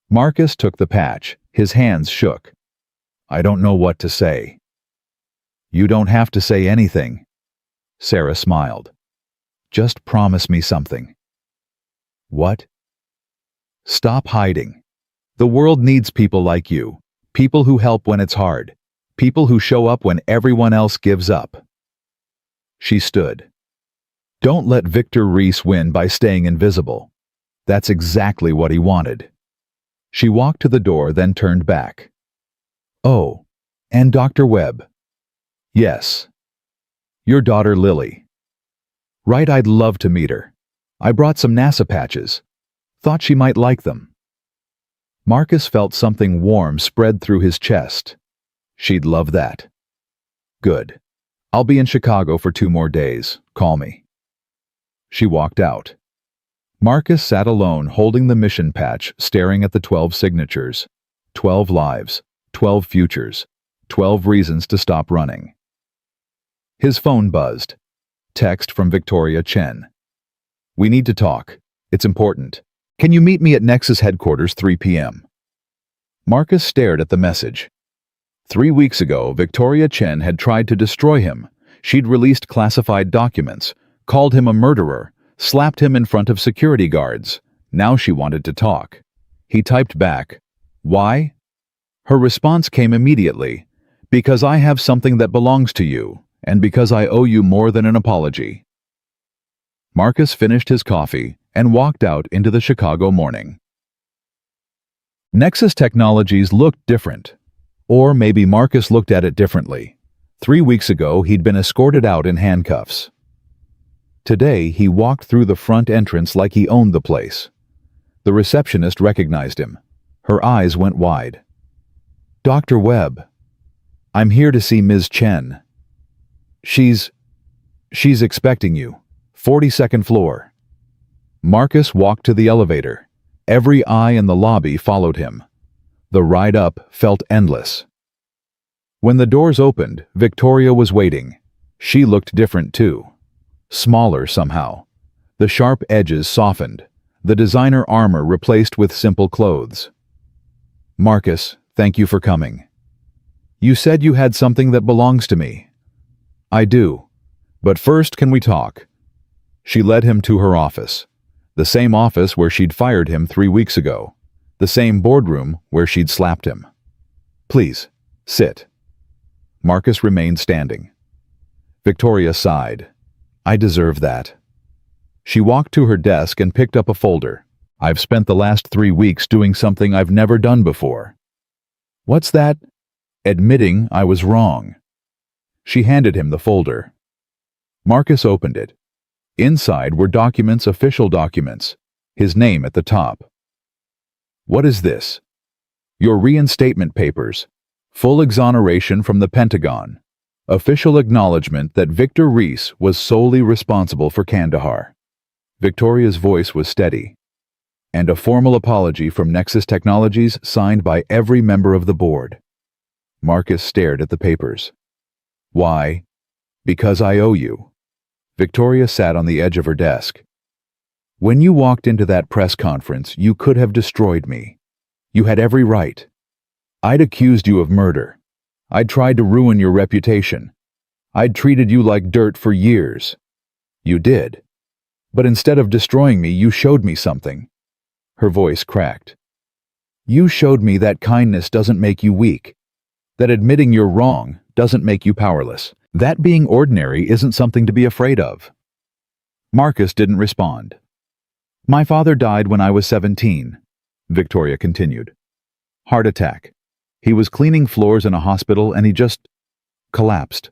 Marcus took the patch. His hands shook. I don't know what to say. You don't have to say anything. Sarah smiled. Just promise me something. What? Stop hiding. The world needs people like you. People who help when it's hard. People who show up when everyone else gives up. She stood. Don't let Victor Reese win by staying invisible. That's exactly what he wanted. She walked to the door, then turned back. Oh, and Dr. Webb. Yes. Your daughter Lily. Right, I'd love to meet her. I brought some NASA patches. Thought she might like them. Marcus felt something warm spread through his chest. She'd love that. Good. I'll be in Chicago for 2 more days. Call me. She walked out. Marcus sat alone holding the mission patch, staring at the 12 signatures. 12 lives, 12 futures, 12 reasons to stop running. His phone buzzed. Text from Victoria Chen. We need to talk. It's important. Can you meet me at Nexus headquarters 3 p.m.? Marcus stared at the message. 3 weeks ago, Victoria Chen had tried to destroy him. She'd released classified documents, called him a murderer, slapped him in front of security guards. Now she wanted to talk. He typed back, "Why?" Her response came immediately, "Because I have something that belongs to you, and because I owe you more than an apology." Marcus finished his coffee and walked out into the Chicago morning. Nexus Technologies looked different. Or maybe Marcus looked at it differently. 3 weeks ago, he'd been escorted out in handcuffs. Today, he walked through the front entrance like he owned the place. The receptionist recognized him. Her eyes went wide. "Dr. Webb, I'm here to see Ms. Chen. She's expecting you. 42nd floor." Marcus walked to the elevator. Every eye in the lobby followed him. The ride up felt endless. When the doors opened, Victoria was waiting. She looked different too. Smaller somehow. The sharp edges softened. The designer armor replaced with simple clothes. "Marcus, thank you for coming. You said you had something that belongs to me." "I do. But first, can we talk?" She led him to her office. The same office where she'd fired him 3 weeks ago. The same boardroom where she'd slapped him. "Please, sit." Marcus remained standing. Victoria sighed. "I deserve that." She walked to her desk and picked up a folder. "I've spent the last 3 weeks doing something I've never done before." "What's that?" "Admitting I was wrong." She handed him the folder. Marcus opened it. Inside were documents, official documents, his name at the top. "What is this?" "Your reinstatement papers. Full exoneration from the Pentagon. Official acknowledgement that Victor Reese was solely responsible for Kandahar." Victoria's voice was steady. "And a formal apology from Nexus Technologies signed by every member of the board." Marcus stared at the papers. "Why?" "Because I owe you." Victoria sat on the edge of her desk. "When you walked into that press conference, you could have destroyed me. You had every right. I'd accused you of murder. I'd tried to ruin your reputation. I'd treated you like dirt for years. You did. But instead of destroying me, you showed me something." Her voice cracked. "You showed me that kindness doesn't make you weak. That admitting you're wrong doesn't make you powerless. That being ordinary isn't something to be afraid of." Marcus didn't respond. "My father died when I was 17, Victoria continued. "Heart attack. He was cleaning floors in a hospital and he just collapsed.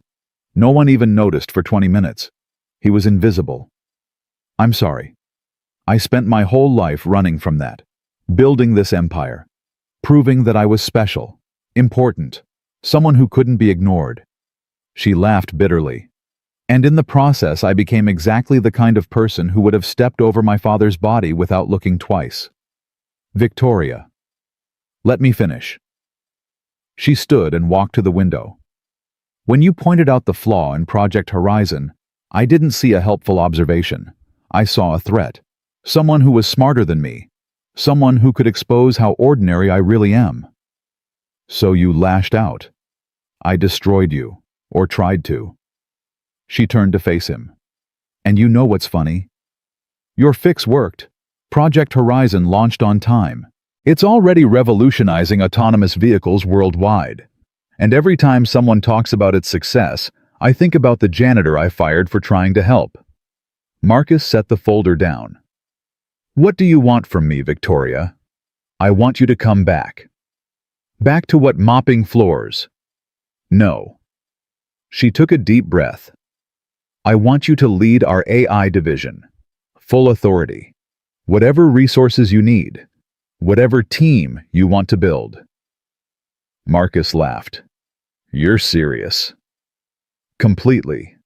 No one even noticed for 20 minutes. He was invisible. I'm sorry. I spent my whole life running from that, building this empire, proving that I was special, important, someone who couldn't be ignored." She laughed bitterly. "And in the process, I became exactly the kind of person who would have stepped over my father's body without looking twice." "Victoria, let me finish." She stood and walked to the window. "When you pointed out the flaw in Project Horizon, I didn't see a helpful observation. I saw a threat. Someone who was smarter than me. Someone who could expose how ordinary I really am." "So you lashed out. I destroyed you. Or tried to." She turned to face him. "And you know what's funny? Your fix worked. Project Horizon launched on time. It's already revolutionizing autonomous vehicles worldwide. And every time someone talks about its success, I think about the janitor I fired for trying to help." Marcus set the folder down. "What do you want from me, Victoria?" "I want you to come back." "Back to what, mopping floors?" "No." She took a deep breath. "I want you to lead our AI division. Full authority. Whatever resources you need. Whatever team you want to build. Marcus laughed. You're serious. Completely.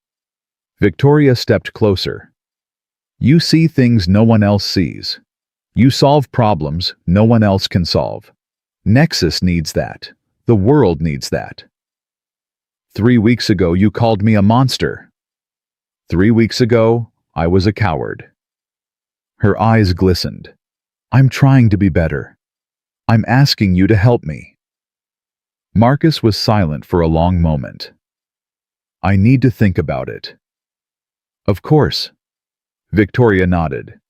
Victoria stepped closer. You see things no one else sees. You solve problems no one else can solve. Nexus needs that. The world needs that. 3 weeks ago you called me a monster. 3 weeks ago I was a coward. Her eyes glistened. I'm trying to be better. I'm asking you to help me. Marcus was silent for a long moment. I need to think about it. Of course. Victoria nodded.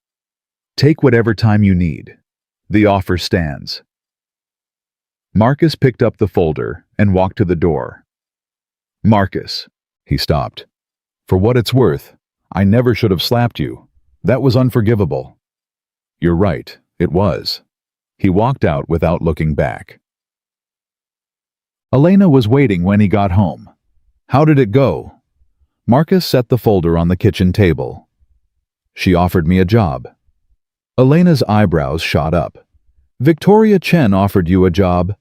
Take whatever time you need. The offer stands. Marcus picked up the folder and walked to the door. Marcus, he stopped. For what it's worth, I never should have slapped you. That was unforgivable. You're right, it was. He walked out without looking back. Elena was waiting when he got home. How did it go? Marcus set the folder on the kitchen table. She offered me a job. Elena's eyebrows shot up. Victoria Chen offered you a job.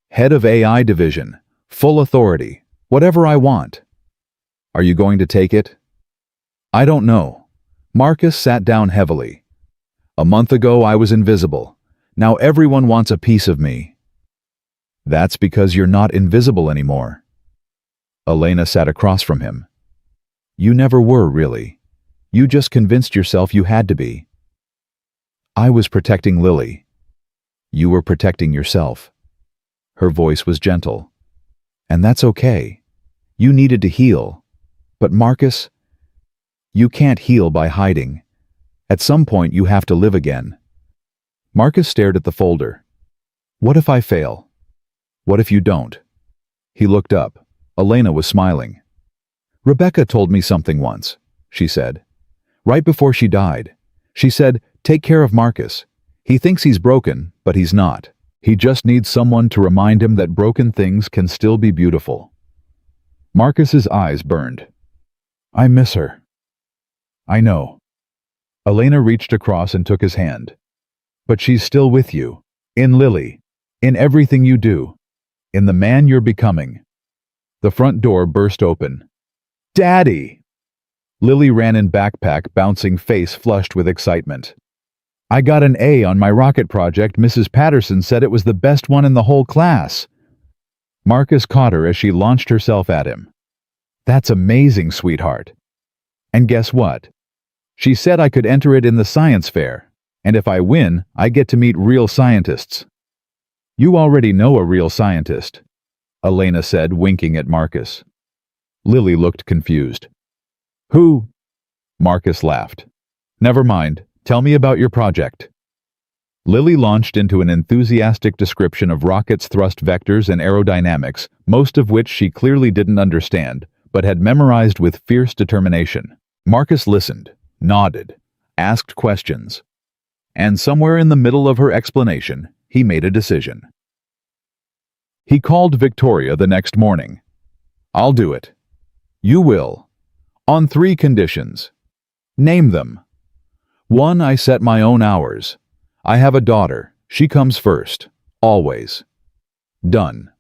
Head of AI division. Full authority. Whatever I want. Are you going to take it? I don't know. Marcus sat down heavily. A month ago I was invisible. Now everyone wants a piece of me. That's because you're not invisible anymore. Elena sat across from him. You never were, really. You just convinced yourself you had to be. I was protecting Lily. You were protecting yourself. Her voice was gentle. And that's okay. You needed to heal. But Marcus, you can't heal by hiding. At some point you have to live again. Marcus stared at the folder. What if I fail? What if you don't? He looked up. Elena was smiling. Rebecca told me something once, she said. Right before she died. She said, take care of Marcus. He thinks he's broken, but he's not. He just needs someone to remind him that broken things can still be beautiful. Marcus's eyes burned. I miss her. I know. Elena reached across and took his hand. But she's still with you. In Lily. In everything you do. In the man you're becoming. The front door burst open. Daddy! Lily ran in backpack, bouncing face flushed with excitement. I got an A on my rocket project. Mrs. Patterson said it was the best one in the whole class. Marcus caught her as she launched herself at him. That's amazing, sweetheart. And guess what? She said I could enter it in the science fair, and if I win, I get to meet real scientists. You already know a real scientist, Elena said, winking at Marcus. Lily looked confused. Who? Marcus laughed. Never mind. Tell me about your project. Lily launched into an enthusiastic description of rockets' thrust vectors and aerodynamics, most of which she clearly didn't understand, but had memorized with fierce determination. Marcus listened, nodded, asked questions. And somewhere in the middle of her explanation, he made a decision. He called Victoria the next morning. I'll do it. You will. On 3 conditions. Name them. 1, I set my own hours. I have a daughter. She comes first. Always. Done.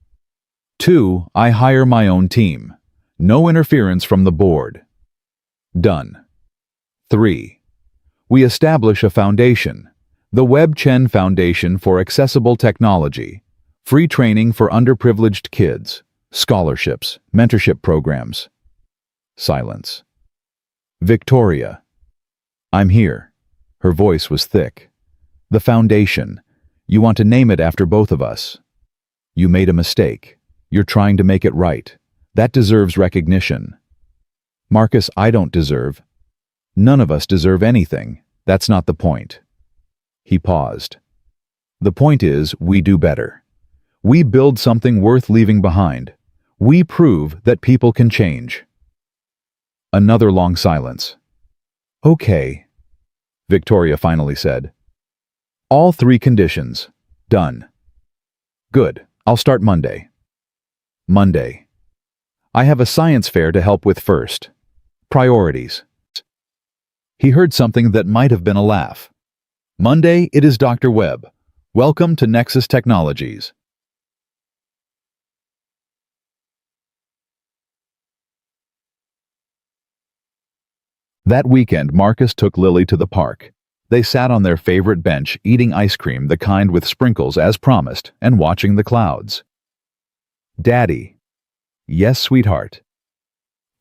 2, I hire my own team. No interference from the board. Done. 3, we establish a foundation. The Webb Chen Foundation for Accessible Technology. Free training for underprivileged kids. Scholarships. Mentorship programs. Silence. Victoria. I'm here. Her voice was thick. The foundation. You want to name it after both of us. You made a mistake. You're trying to make it right. That deserves recognition. Marcus, I don't deserve. None of us deserve anything. That's not the point. He paused. The point is, we do better. We build something worth leaving behind. We prove that people can change. Another long silence. Okay, Victoria finally said. All 3 conditions. Done. Good. I'll start Monday. Monday. I have a science fair to help with first. Priorities. He heard something that might have been a laugh. Monday, it is Dr. Webb. Welcome to Nexus Technologies. That weekend, Marcus took Lily to the park. They sat on their favorite bench, eating ice cream, the kind with sprinkles as promised, and watching the clouds. Daddy. Yes, sweetheart.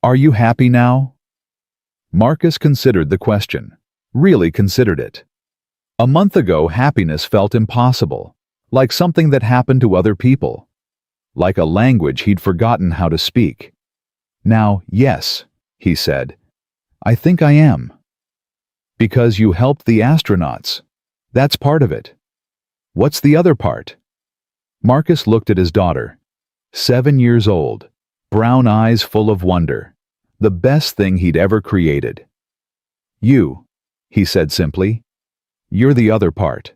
Are you happy now? Marcus considered the question. Really considered it. A month ago, happiness felt impossible, like something that happened to other people, like a language he'd forgotten how to speak. Now, yes, he said. I think I am. Because you helped the astronauts. That's part of it. What's the other part? Marcus looked at his daughter. 7 years old, brown eyes full of wonder. The best thing he'd ever created. You, he said simply. You're the other part.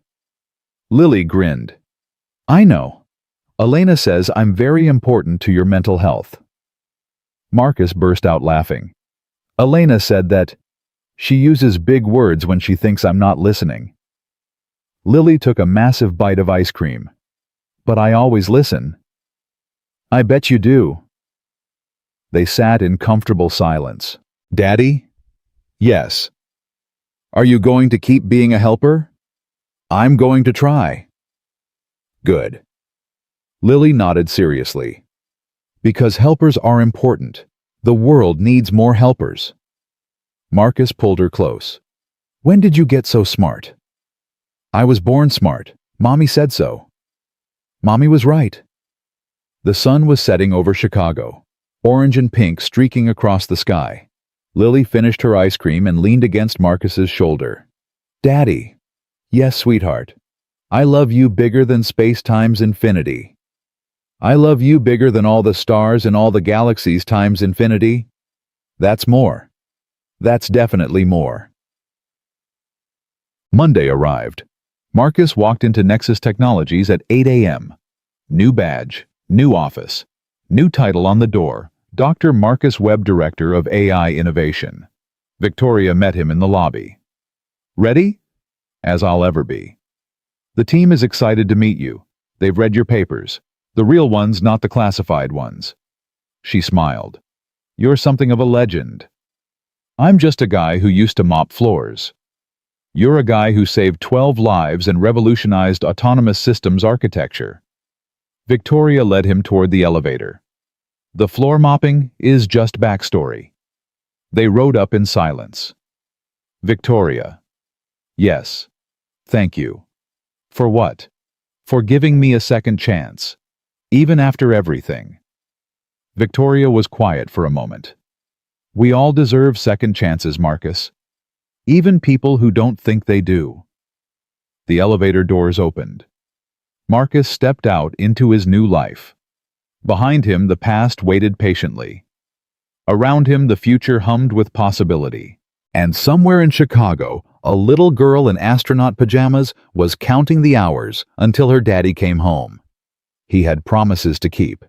Lily grinned. I know. Elena says I'm very important to your mental health. Marcus burst out laughing. Elena said that she uses big words when she thinks I'm not listening. Lily took a massive bite of ice cream. But I always listen. I bet you do. They sat in comfortable silence. Daddy? Yes. Are you going to keep being a helper? I'm going to try. Good. Lily nodded seriously. Because helpers are important. The world needs more helpers. Marcus pulled her close. When did you get so smart? I was born smart. Mommy said so. Mommy was right. The sun was setting over Chicago, orange and pink streaking across the sky. Lily finished her ice cream and leaned against Marcus's shoulder. Daddy. Yes, sweetheart. I love you bigger than space times infinity. I love you bigger than all the stars and all the galaxies times infinity. That's more. That's definitely more. Monday arrived. Marcus walked into Nexus Technologies at 8 a.m. New badge, new office, new title on the door, Dr. Marcus Webb, Director of AI Innovation. Victoria met him in the lobby. Ready? As I'll ever be. The team is excited to meet you. They've read your papers. The real ones, not the classified ones. She smiled. You're something of a legend. I'm just a guy who used to mop floors. You're a guy who saved 12 lives and revolutionized autonomous systems architecture. Victoria led him toward the elevator. The floor mopping is just backstory. They rode up in silence. Victoria. Yes. Thank you. For what? For giving me a second chance. Even after everything. Victoria was quiet for a moment. We all deserve second chances, Marcus. Even people who don't think they do. The elevator doors opened. Marcus stepped out into his new life. Behind him, the past waited patiently. Around him, the future hummed with possibility. And somewhere in Chicago, a little girl in astronaut pajamas was counting the hours until her daddy came home. He had promises to keep,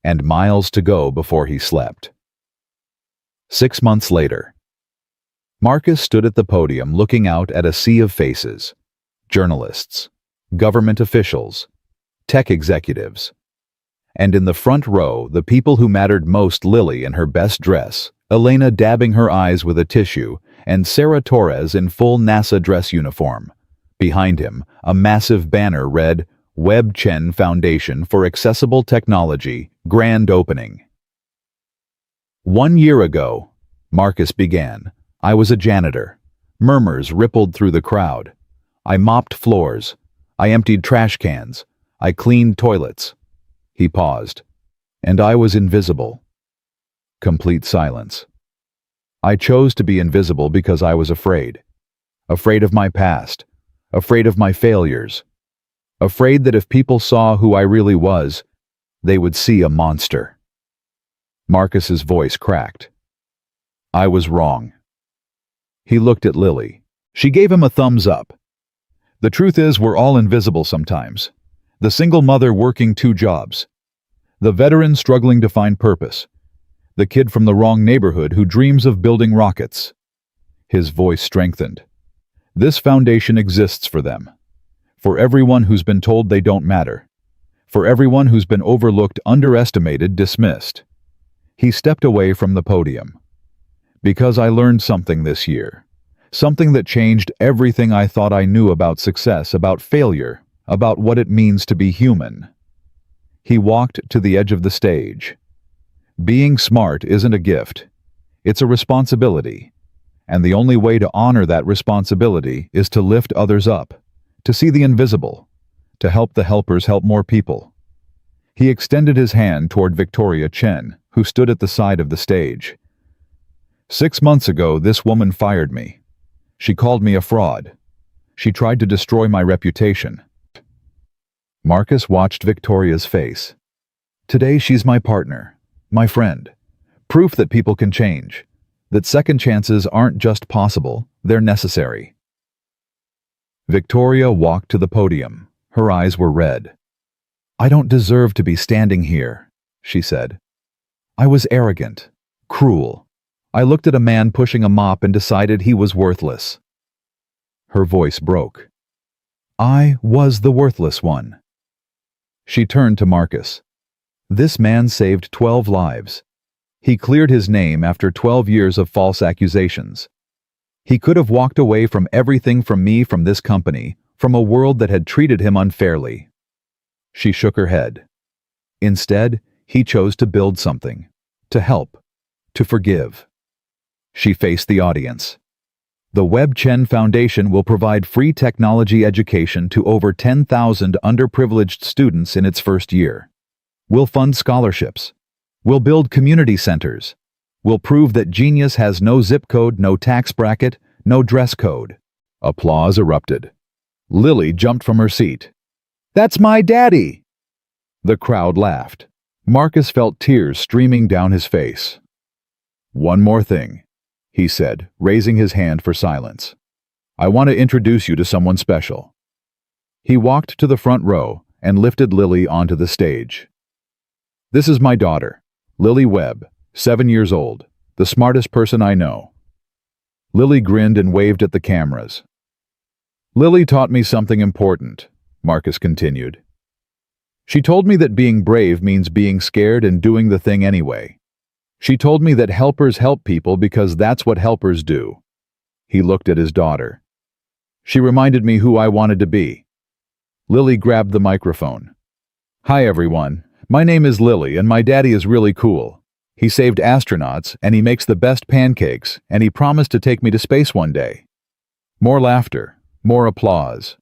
and miles to go before he slept. 6 months later. Marcus stood at the podium looking out at a sea of faces. Journalists, government officials, tech executives. And in the front row, the people who mattered most, Lily in her best dress, Elena dabbing her eyes with a tissue, and Sarah Torres in full NASA dress uniform. Behind him, a massive banner read, Webb Chen Foundation for Accessible Technology, Grand Opening. 1 year ago, Marcus began. I was a janitor. Murmurs rippled through the crowd. I mopped floors. I emptied trash cans. I cleaned toilets. He paused. And I was invisible. Complete silence. I chose to be invisible because I was afraid. Afraid of my past. Afraid of my failures. Afraid that if people saw who I really was, they would see a monster. Marcus's voice cracked. I was wrong. He looked at Lily. She gave him a thumbs up. The truth is, we're all invisible sometimes. The single mother working 2 jobs. The veteran struggling to find purpose. The kid from the wrong neighborhood who dreams of building rockets. His voice strengthened. This foundation exists for them. For everyone who's been told they don't matter. For everyone who's been overlooked, underestimated, dismissed. He stepped away from the podium. Because I learned something this year. Something that changed everything I thought I knew about success, about failure, about what it means to be human. He walked to the edge of the stage. Being smart isn't a gift. It's a responsibility. And the only way to honor that responsibility is to lift others up, to see the invisible, to help the helpers help more people. He extended his hand toward Victoria Chen, who stood at the side of the stage. 6 months ago, this woman fired me. She called me a fraud. She tried to destroy my reputation. Marcus watched Victoria's face. Today she's my partner, my friend. Proof that people can change. That second chances aren't just possible, they're necessary. Victoria walked to the podium. Her eyes were red. I don't deserve to be standing here, she said. I was arrogant, cruel. I looked at a man pushing a mop and decided he was worthless. Her voice broke. I was the worthless one. She turned to Marcus. This man saved 12 lives. He cleared his name after 12 years of false accusations. He could have walked away from everything from me, from this company, from a world that had treated him unfairly. She shook her head. Instead, he chose to build something, to help, to forgive. She faced the audience. The Webb Chen Foundation will provide free technology education to over 10,000 underprivileged students in its first year. We'll fund scholarships. We'll build community centers. We'll prove that genius has no zip code, no tax bracket, no dress code. Applause erupted. Lily jumped from her seat. That's my daddy! The crowd laughed. Marcus felt tears streaming down his face. One more thing, he said, raising his hand for silence. I want to introduce you to someone special. He walked to the front row and lifted Lily onto the stage. This is my daughter, Lily Webb, 7 years old, the smartest person I know. Lily grinned and waved at the cameras. Lily taught me something important, Marcus continued. She told me that being brave means being scared and doing the thing anyway. She told me that helpers help people because that's what helpers do. He looked at his daughter. She reminded me who I wanted to be. Lily grabbed the microphone. Hi everyone, my name is Lily and my daddy is really cool. He saved astronauts and he makes the best pancakes and he promised to take me to space one day. More laughter, more applause.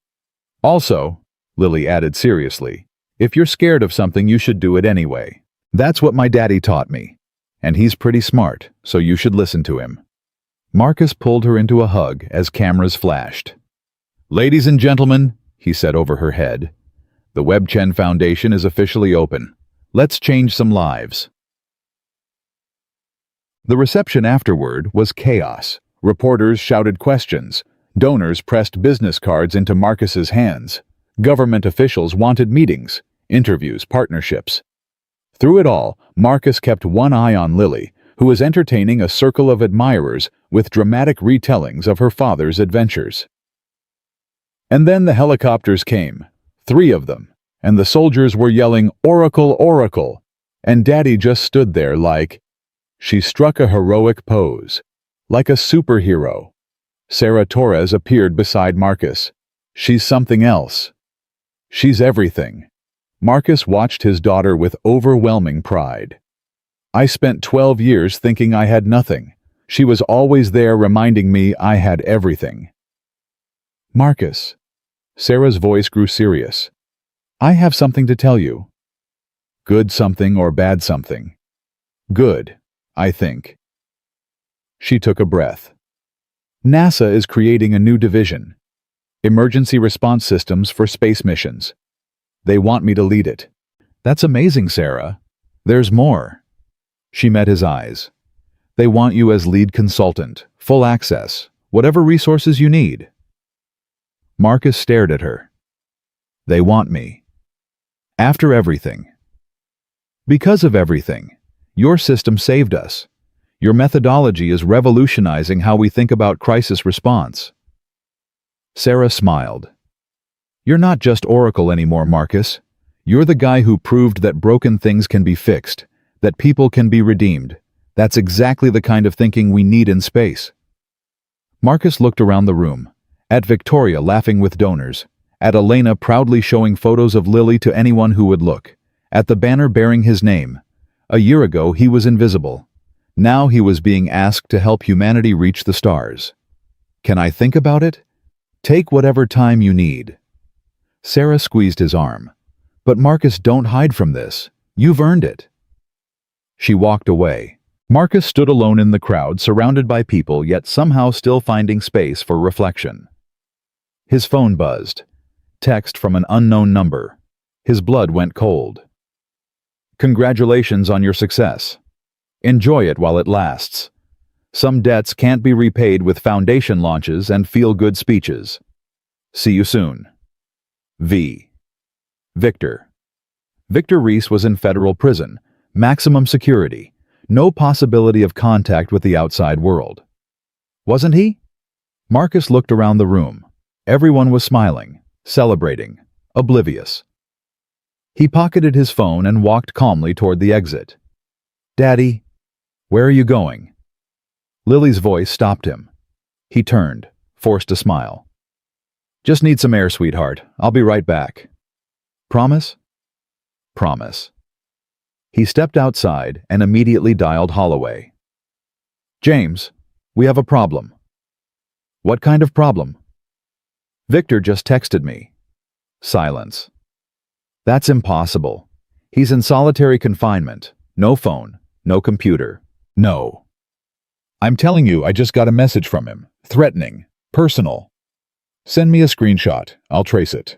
Also, Lily added seriously, if you're scared of something you should do it anyway. That's what my daddy taught me. And he's pretty smart, so you should listen to him. Marcus pulled her into a hug as cameras flashed. Ladies and gentlemen, he said over her head, the Webb Chen Foundation is officially open. Let's change some lives. The reception afterward was chaos. Reporters shouted questions. Donors pressed business cards into Marcus's hands. Government officials wanted meetings, interviews, partnerships. Through it all, Marcus kept one eye on Lily, who was entertaining a circle of admirers with dramatic retellings of her father's adventures. And then the helicopters came, 3 of them, and the soldiers were yelling, "Oracle, Oracle!" And Daddy just stood there like... She struck a heroic pose, like a superhero. Sarah Torres appeared beside Marcus. She's something else. She's everything. Marcus watched his daughter with overwhelming pride. I spent 12 years thinking I had nothing. She was always there reminding me I had everything. Marcus. Sarah's voice grew serious. I have something to tell you. Good something or bad something? Good, I think. She took a breath. NASA is creating a new division. Emergency response systems for space missions. They want me to lead it. That's amazing, Sarah. There's more. She met his eyes. They want you as lead consultant, full access, whatever resources you need. Marcus stared at her. They want me. After everything. Because of everything. Your system saved us. Your methodology is revolutionizing how we think about crisis response. Sarah smiled. You're not just Oracle anymore, Marcus. You're the guy who proved that broken things can be fixed, that people can be redeemed. That's exactly the kind of thinking we need in space. Marcus looked around the room, at Victoria laughing with donors, at Elena proudly showing photos of Lily to anyone who would look, at the banner bearing his name. A year ago, he was invisible. Now he was being asked to help humanity reach the stars. Can I think about it? Take whatever time you need. Sarah squeezed his arm. But Marcus, don't hide from this. You've earned it. She walked away. Marcus stood alone in the crowd, surrounded by people, yet somehow still finding space for reflection. His phone buzzed. Text from an unknown number. His blood went cold. Congratulations on your success. Enjoy it while it lasts. Some debts can't be repaid with foundation launches and feel-good speeches. See you soon. V. Victor. Victor Reese was in federal prison, maximum security, no possibility of contact with the outside world. Wasn't he? Marcus looked around the room. Everyone was smiling, celebrating, oblivious. He pocketed his phone and walked calmly toward the exit. Daddy, where are you going? Lily's voice stopped him. He turned, forced a smile. Just need some air, sweetheart. I'll be right back. Promise? Promise. He stepped outside and immediately dialed Holloway. James, we have a problem. What kind of problem? Victor just texted me. Silence. That's impossible. He's in solitary confinement. No phone, no computer. No. I'm telling you, I just got a message from him. Threatening. Personal. Send me a screenshot. I'll trace it.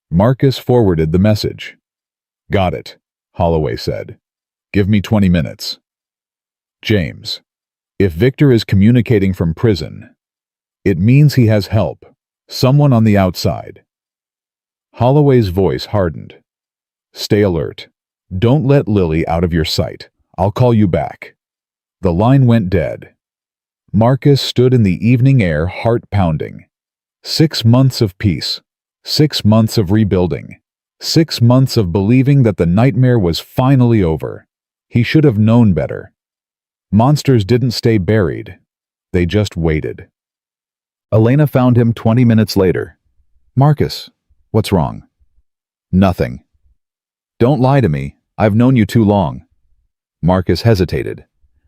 Marcus forwarded the message. Got it, Holloway said. Give me 20 minutes. James, if Victor is communicating from prison, it means he has help. Someone on the outside. Holloway's voice hardened. Stay alert. Don't let Lily out of your sight. I'll call you back. The line went dead. Marcus stood in the evening air, heart pounding. 6 months of peace. 6 months of rebuilding. 6 months of believing that the nightmare was finally over. He should have known better. Monsters didn't stay buried. They just waited. Elena found him 20 minutes later. Marcus, what's wrong? Nothing. Don't lie to me. I've known you too long. Marcus hesitated.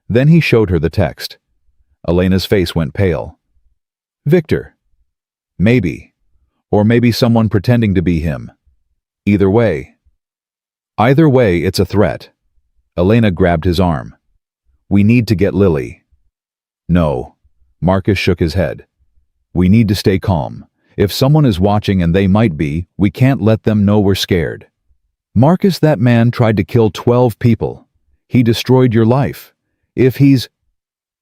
Then he showed her the text. Elena's face went pale. Victor. Maybe. Or maybe someone pretending to be him. Either way. Either way, it's a threat. Elena grabbed his arm. We need to get Lily. No. Marcus shook his head. We need to stay calm. If someone is watching, and they might be, we can't let them know we're scared. Marcus, that man tried to kill 12 people. He destroyed your life. If he's...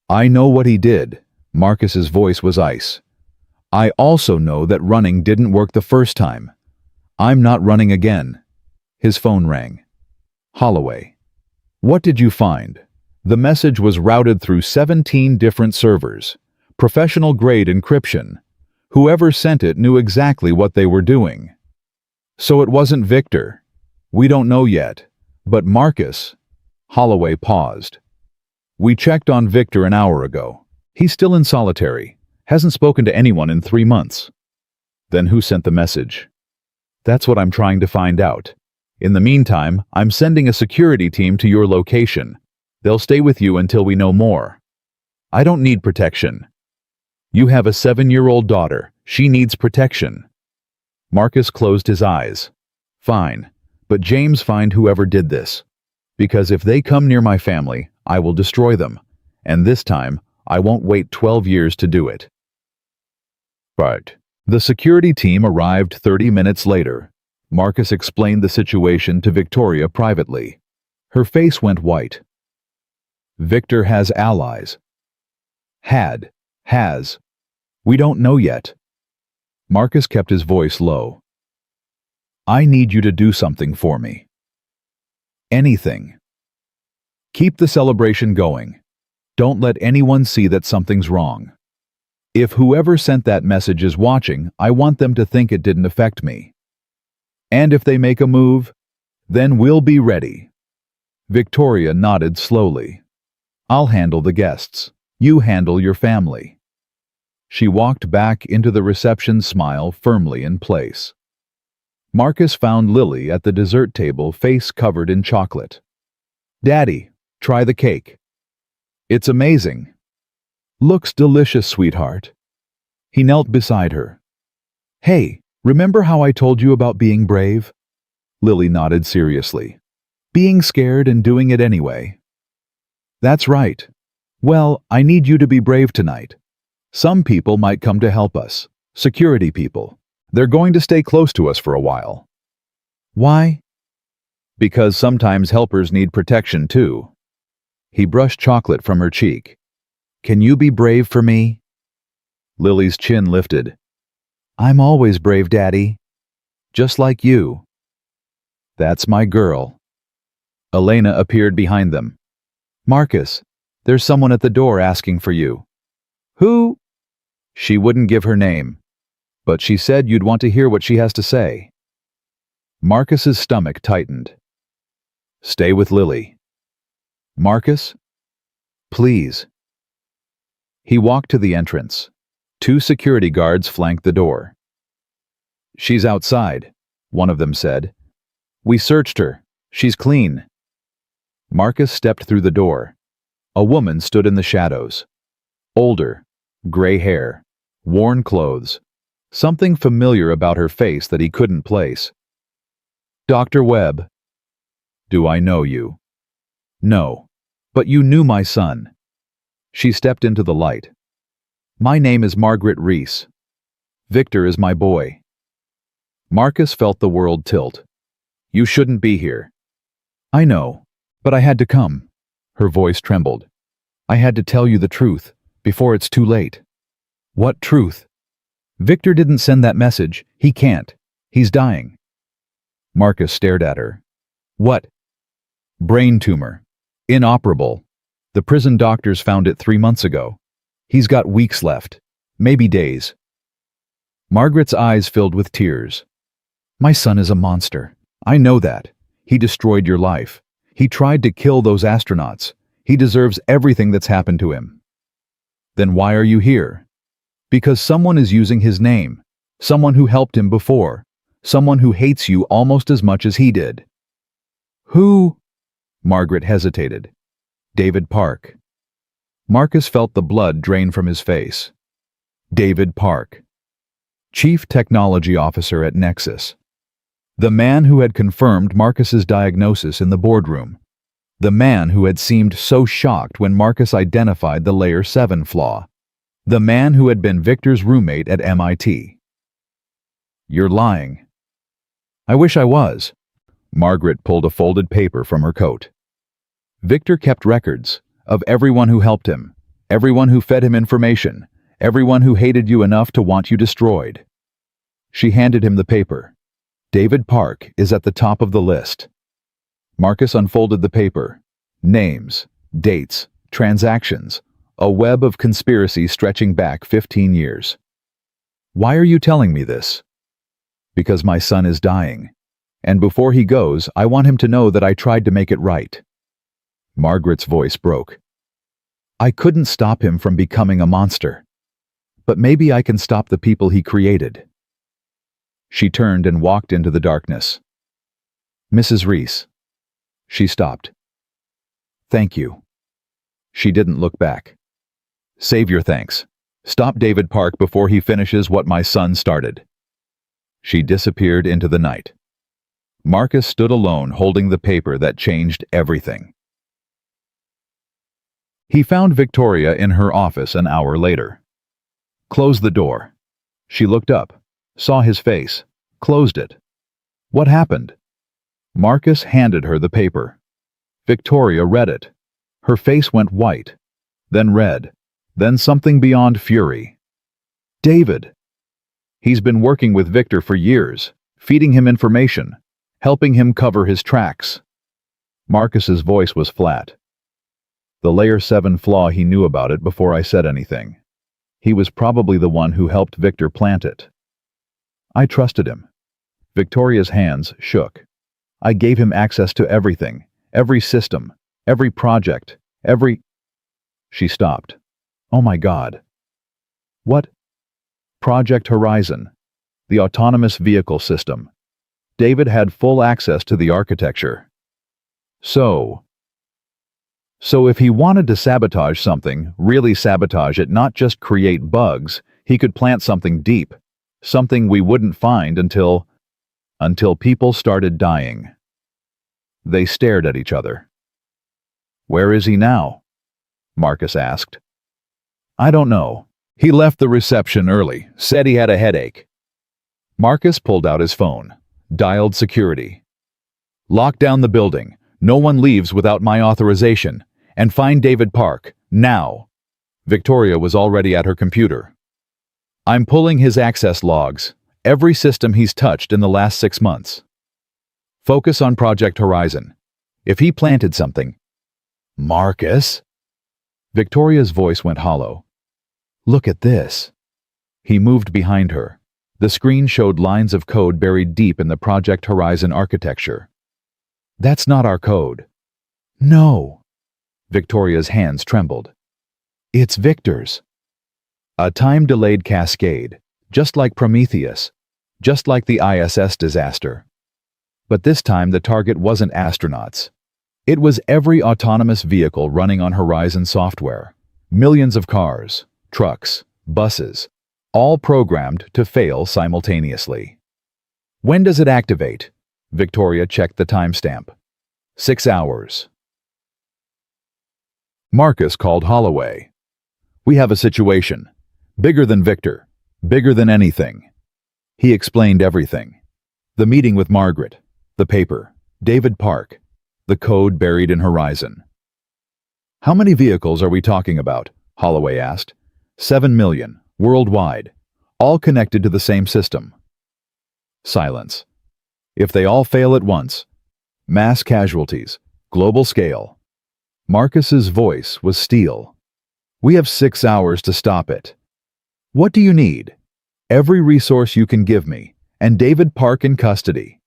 I know what he did. Marcus's voice was ice. I also know that running didn't work the first time. I'm not running again. His phone rang. Holloway. What did you find? The message was routed through 17 different servers. Professional-grade encryption. Whoever sent it knew exactly what they were doing. So it wasn't Victor. We don't know yet. But Marcus... Holloway paused. We checked on Victor an hour ago. He's still in solitary. Hasn't spoken to anyone in 3 months. Then who sent the message? That's what I'm trying to find out. In the meantime, I'm sending a security team to your location. They'll stay with you until we know more. I don't need protection. You have a 7-year-old daughter. She needs protection. Marcus closed his eyes. Fine, but James, find whoever did this. Because if they come near my family, I will destroy them. And this time, I won't wait 12 years to do it. But the security team arrived 30 minutes later. Marcus explained the situation to Victoria privately. Her face went white. Victor has allies. Had. Has. We don't know yet. Marcus kept his voice low. I need you to do something for me. Anything. Keep the celebration going. Don't let anyone see that something's wrong. If whoever sent that message is watching, I want them to think it didn't affect me. And if they make a move, then we'll be ready. Victoria nodded slowly. I'll handle the guests. You handle your family. She walked back into the reception, smile firmly in place. Marcus found Lily at the dessert table, face covered in chocolate. Daddy, try the cake. It's amazing. Looks delicious, sweetheart. He knelt beside her. Hey, remember how I told you about being brave? Lily nodded seriously. Being scared and doing it anyway. That's right. Well, I need you to be brave tonight. Some people might come to help us. Security people. They're going to stay close to us for a while. Why? Because sometimes helpers need protection too. He brushed chocolate from her cheek. Can you be brave for me? Lily's chin lifted. I'm always brave, Daddy. Just like you. That's my girl. Elena appeared behind them. Marcus, there's someone at the door asking for you. Who? She wouldn't give her name, but she said you'd want to hear what she has to say. Marcus's stomach tightened. Stay with Lily. Marcus? Please. He walked to the entrance. 2 security guards flanked the door. She's outside, one of them said. We searched her. She's clean. Marcus stepped through the door. A woman stood in the shadows. Older, gray hair, worn clothes. Something familiar about her face that he couldn't place. Dr. Webb. Do I know you? No, but you knew my son. She stepped into the light. My name is Margaret Reese. Victor is my boy. Marcus felt the world tilt. You shouldn't be here. I know, but I had to come. Her voice trembled. I had to tell you the truth, before it's too late. What truth? Victor didn't send that message. He can't. He's dying. Marcus stared at her. What? Brain tumor. Inoperable. The prison doctors found it 3 months ago. He's got weeks left. Maybe days. Margaret's eyes filled with tears. My son is a monster. I know that. He destroyed your life. He tried to kill those astronauts. He deserves everything that's happened to him. Then why are you here? Because someone is using his name. Someone who helped him before. Someone who hates you almost as much as he did. Who? Margaret hesitated. David Park. Marcus felt the blood drain from his face. David Park. Chief Technology Officer at Nexus. The man who had confirmed Marcus's diagnosis in the boardroom. The man who had seemed so shocked when Marcus identified the Layer 7 flaw. The man who had been Victor's roommate at MIT. You're lying. I wish I was. Margaret pulled a folded paper from her coat. Victor kept records of everyone who helped him, everyone who fed him information, everyone who hated you enough to want you destroyed. She handed him the paper. David Park is at the top of the list. Marcus unfolded the paper. Names, dates, transactions, a web of conspiracy stretching back 15 years. Why are you telling me this? Because my son is dying, and before he goes, I want him to know that I tried to make it right. Margaret's voice broke. I couldn't stop him from becoming a monster, but maybe I can stop the people he created. She turned and walked into the darkness. Mrs. Reese. She stopped. Thank you. She didn't look back. Save your thanks. Stop David Park before he finishes what my son started. She disappeared into the night. Marcus stood alone holding the paper that changed everything. He found Victoria in her office an hour later. Close the door. She looked up, saw his face, closed it. What happened? Marcus handed her the paper. Victoria read it. Her face went white, then red, then something beyond fury. David. He's been working with Victor for years, feeding him information, helping him cover his tracks. Marcus's voice was flat. The Layer 7 flaw, he knew about it before I said anything. He was probably the one who helped Victor plant it. I trusted him. Victoria's hands shook. I gave him access to everything, every system, every project, every... She stopped. Oh my God. What? Project Horizon, the autonomous vehicle system. David had full access to the architecture. So if he wanted to sabotage something, really sabotage it, not just create bugs, he could plant something deep, something we wouldn't find until people started dying. They stared at each other. Where is he now? Marcus asked. I don't know. He left the reception early, said he had a headache. Marcus pulled out his phone, dialed security. Lock down the building. No one leaves without my authorization. And find David Park, now. Victoria was already at her computer. I'm pulling his access logs, every system he's touched in the last 6 months. Focus on Project Horizon. If he planted something... Marcus? Victoria's voice went hollow. Look at this. He moved behind her. The screen showed lines of code buried deep in the Project Horizon architecture. That's not our code. No. Victoria's hands trembled. It's Victor's. A time-delayed cascade, just like Prometheus, just like the ISS disaster. But this time the target wasn't astronauts. It was every autonomous vehicle running on Horizon software. Millions of cars, trucks, buses, all programmed to fail simultaneously. When does it activate? Victoria checked the timestamp. 6 hours. Marcus called Holloway. We have a situation. Bigger than Victor. Bigger than anything. He explained everything. The meeting with Margaret. The paper. David Park. The code buried in Horizon. How many vehicles are we talking about? Holloway asked. 7 million, worldwide. All connected to the same system. Silence. If they all fail at once. Mass casualties. Global scale. Marcus's voice was steel. We have 6 hours to stop it. What do you need? Every resource you can give me, and David Park in custody.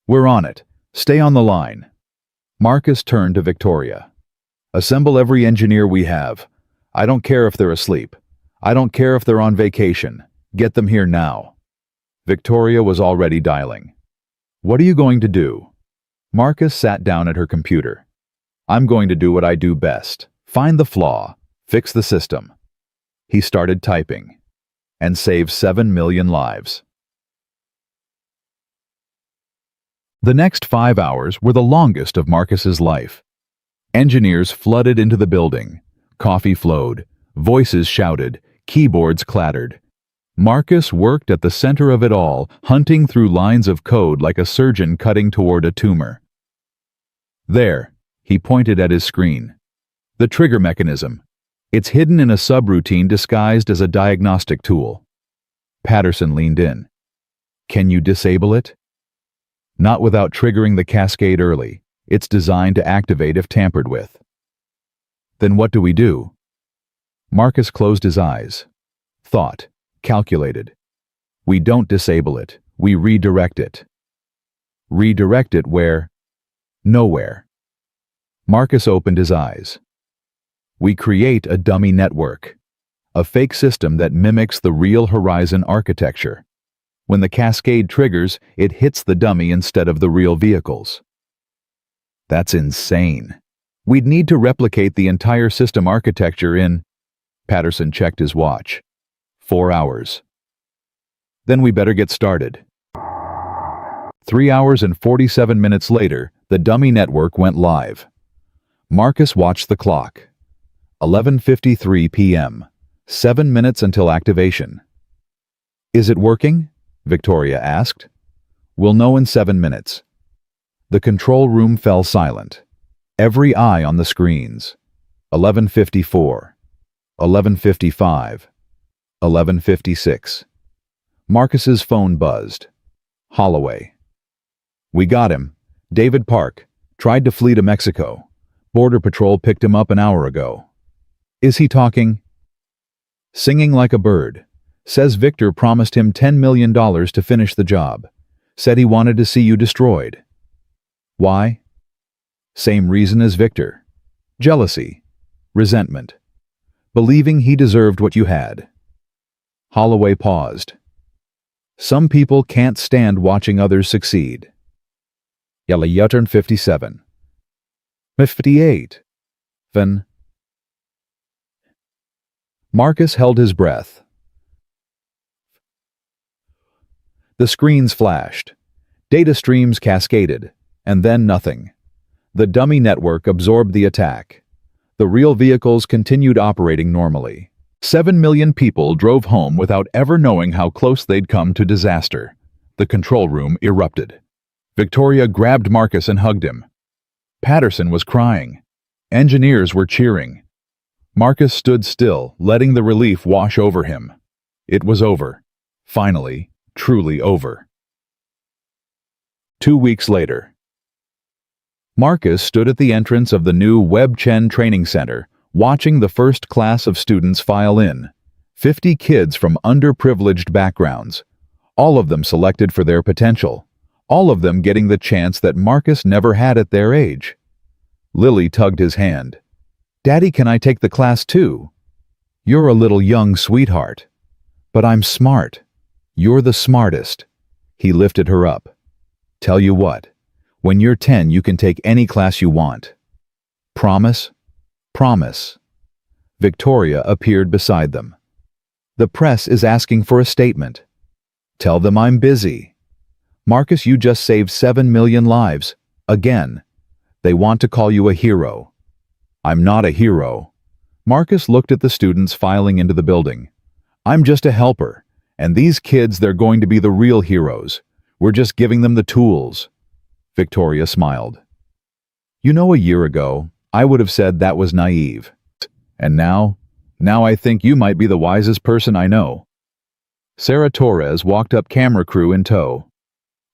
We're on it. Stay on the line. Marcus turned to Victoria. Assemble every engineer we have. I don't care if they're asleep. I don't care if they're on vacation. Get them here now. Victoria was already dialing. What are you going to do? Marcus sat down at her computer. I'm going to do what I do best. Find the flaw. Fix the system. He started typing. And save 7 million lives. The next 5 hours were the longest of Marcus's life. Engineers flooded into the building. Coffee flowed. Voices shouted. Keyboards clattered. Marcus worked at the center of it all, hunting through lines of code like a surgeon cutting toward a tumor. There. He pointed at his screen. The trigger mechanism. It's hidden in a subroutine disguised as a diagnostic tool. Patterson leaned in. Can you disable it? Not without triggering the cascade early. It's designed to activate if tampered with. Then what do we do? Marcus closed his eyes. Thought. Calculated. We don't disable it. We redirect it. Redirect it where? Nowhere. Marcus opened his eyes. We create a dummy network, a fake system that mimics the real Horizon architecture. When the cascade triggers, it hits the dummy instead of the real vehicles. That's insane. We'd need to replicate the entire system architecture in... Patterson checked his watch. 4 hours. Then we better get started. 3 hours and 47 minutes later, the dummy network went live. Marcus watched the clock. 11:53 p.m. 7 minutes until activation. Is it working? Victoria asked. We'll know in 7 minutes. The control room fell silent. Every eye on the screens. 11:54. 11:55. 11:56. Marcus's phone buzzed. Holloway. We got him. David Park. Tried to flee to Mexico. Border Patrol picked him up an hour ago. Is he talking? Singing like a bird. Says Victor promised him $10 million to finish the job. Said he wanted to see you destroyed. Why? Same reason as Victor. Jealousy. Resentment. Believing he deserved what you had. Holloway paused. Some people can't stand watching others succeed. Yalayutern 57. 58. Then. Marcus held his breath. The screens flashed. Data streams cascaded, and then nothing. The dummy network absorbed the attack. The real vehicles continued operating normally. 7 million people drove home without ever knowing how close they'd come to disaster. The control room erupted. Victoria grabbed Marcus and hugged him. Patterson was crying. Engineers were cheering. Marcus stood still, letting the relief wash over him. It was over. Finally, truly over. 2 weeks later. Marcus stood at the entrance of the new Web Chen Training Center, watching the first class of students file in. 50 kids from underprivileged backgrounds. All of them selected for their potential. All of them getting the chance that Marcus never had at their age. Lily tugged his hand. "Daddy, can I take the class too?" "You're a little young sweetheart." "But I'm smart." "You're the smartest." He lifted her up. "Tell you what, when you're 10 you can take any class you want." "Promise?" "Promise." Victoria appeared beside them. "The press is asking for a statement." "Tell them I'm busy." "Marcus, you just saved 7 million lives. Again. They want to call you a hero." "I'm not a hero." Marcus looked at the students filing into the building. "I'm just a helper. And these kids, they're going to be the real heroes. We're just giving them the tools." Victoria smiled. "You know, a year ago, I would have said that was naive. And now I think you might be the wisest person I know." Sarah Torres walked up, camera crew in tow.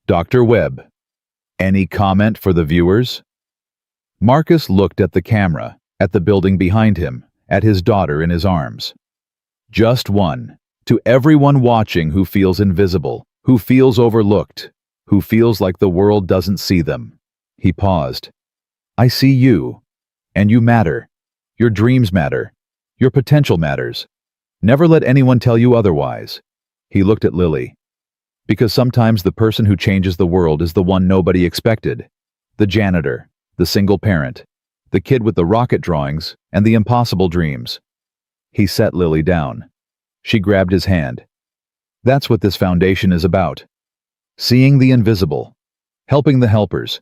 "Dr. Webb, any comment for the viewers?" Marcus looked at the camera, at the building behind him, at his daughter in his arms. "Just one. To everyone watching who feels invisible, who feels overlooked, who feels like the world doesn't see them." He paused. "I see you. And you matter. Your dreams matter. Your potential matters. Never let anyone tell you otherwise." He looked at Lily. "Because sometimes the person who changes the world is the one nobody expected. The janitor, the single parent, the kid with the rocket drawings and the impossible dreams." He set Lily down. She grabbed his hand. "That's what this foundation is about. Seeing the invisible. Helping the helpers.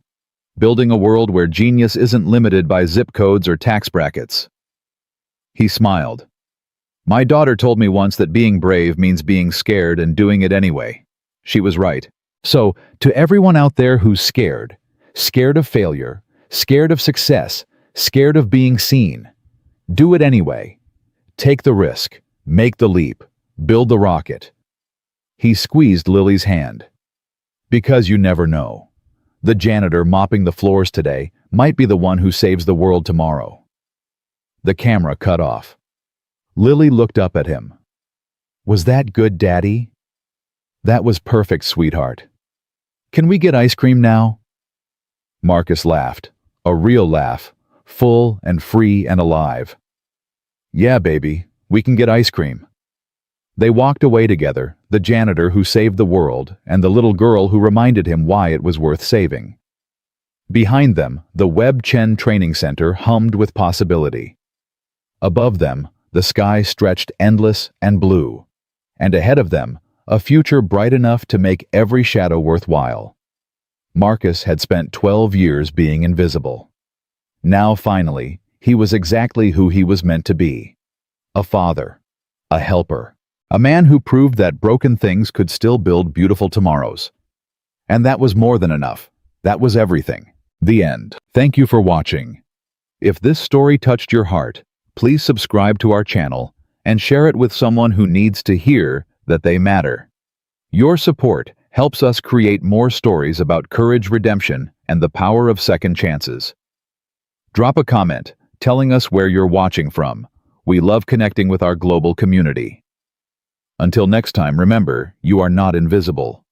Building a world where genius isn't limited by zip codes or tax brackets." He smiled. "My daughter told me once that being brave means being scared and doing it anyway." She was right. So, to everyone out there who's scared of failure, scared of success, scared of being seen, do it anyway. Take the risk. Make the leap. Build the rocket. He squeezed Lily's hand. "Because you never know. The janitor mopping the floors today might be the one who saves the world tomorrow." The camera cut off. Lily looked up at him. "Was that good, Daddy?" "That was perfect, sweetheart. Can we get ice cream now?" Marcus laughed. A real laugh. Full and free and alive. "Yeah, baby. We can get ice cream." They walked away together, the janitor who saved the world and the little girl who reminded him why it was worth saving. Behind them, the Web Chen Training Center hummed with possibility. Above them, the sky stretched endless and blue. And ahead of them, a future bright enough to make every shadow worthwhile. Marcus had spent 12 years being invisible. Now, finally, he was exactly who he was meant to be. A father, a helper, a man who proved that broken things could still build beautiful tomorrows. And that was more than enough. That was everything. The end. Thank you for watching. If this story touched your heart, please subscribe to our channel and share it with someone who needs to hear that they matter. Your support helps us create more stories about courage, redemption, and the power of second chances. Drop a comment telling us where you're watching from. We love connecting with our global community. Until next time, remember, you are not invisible.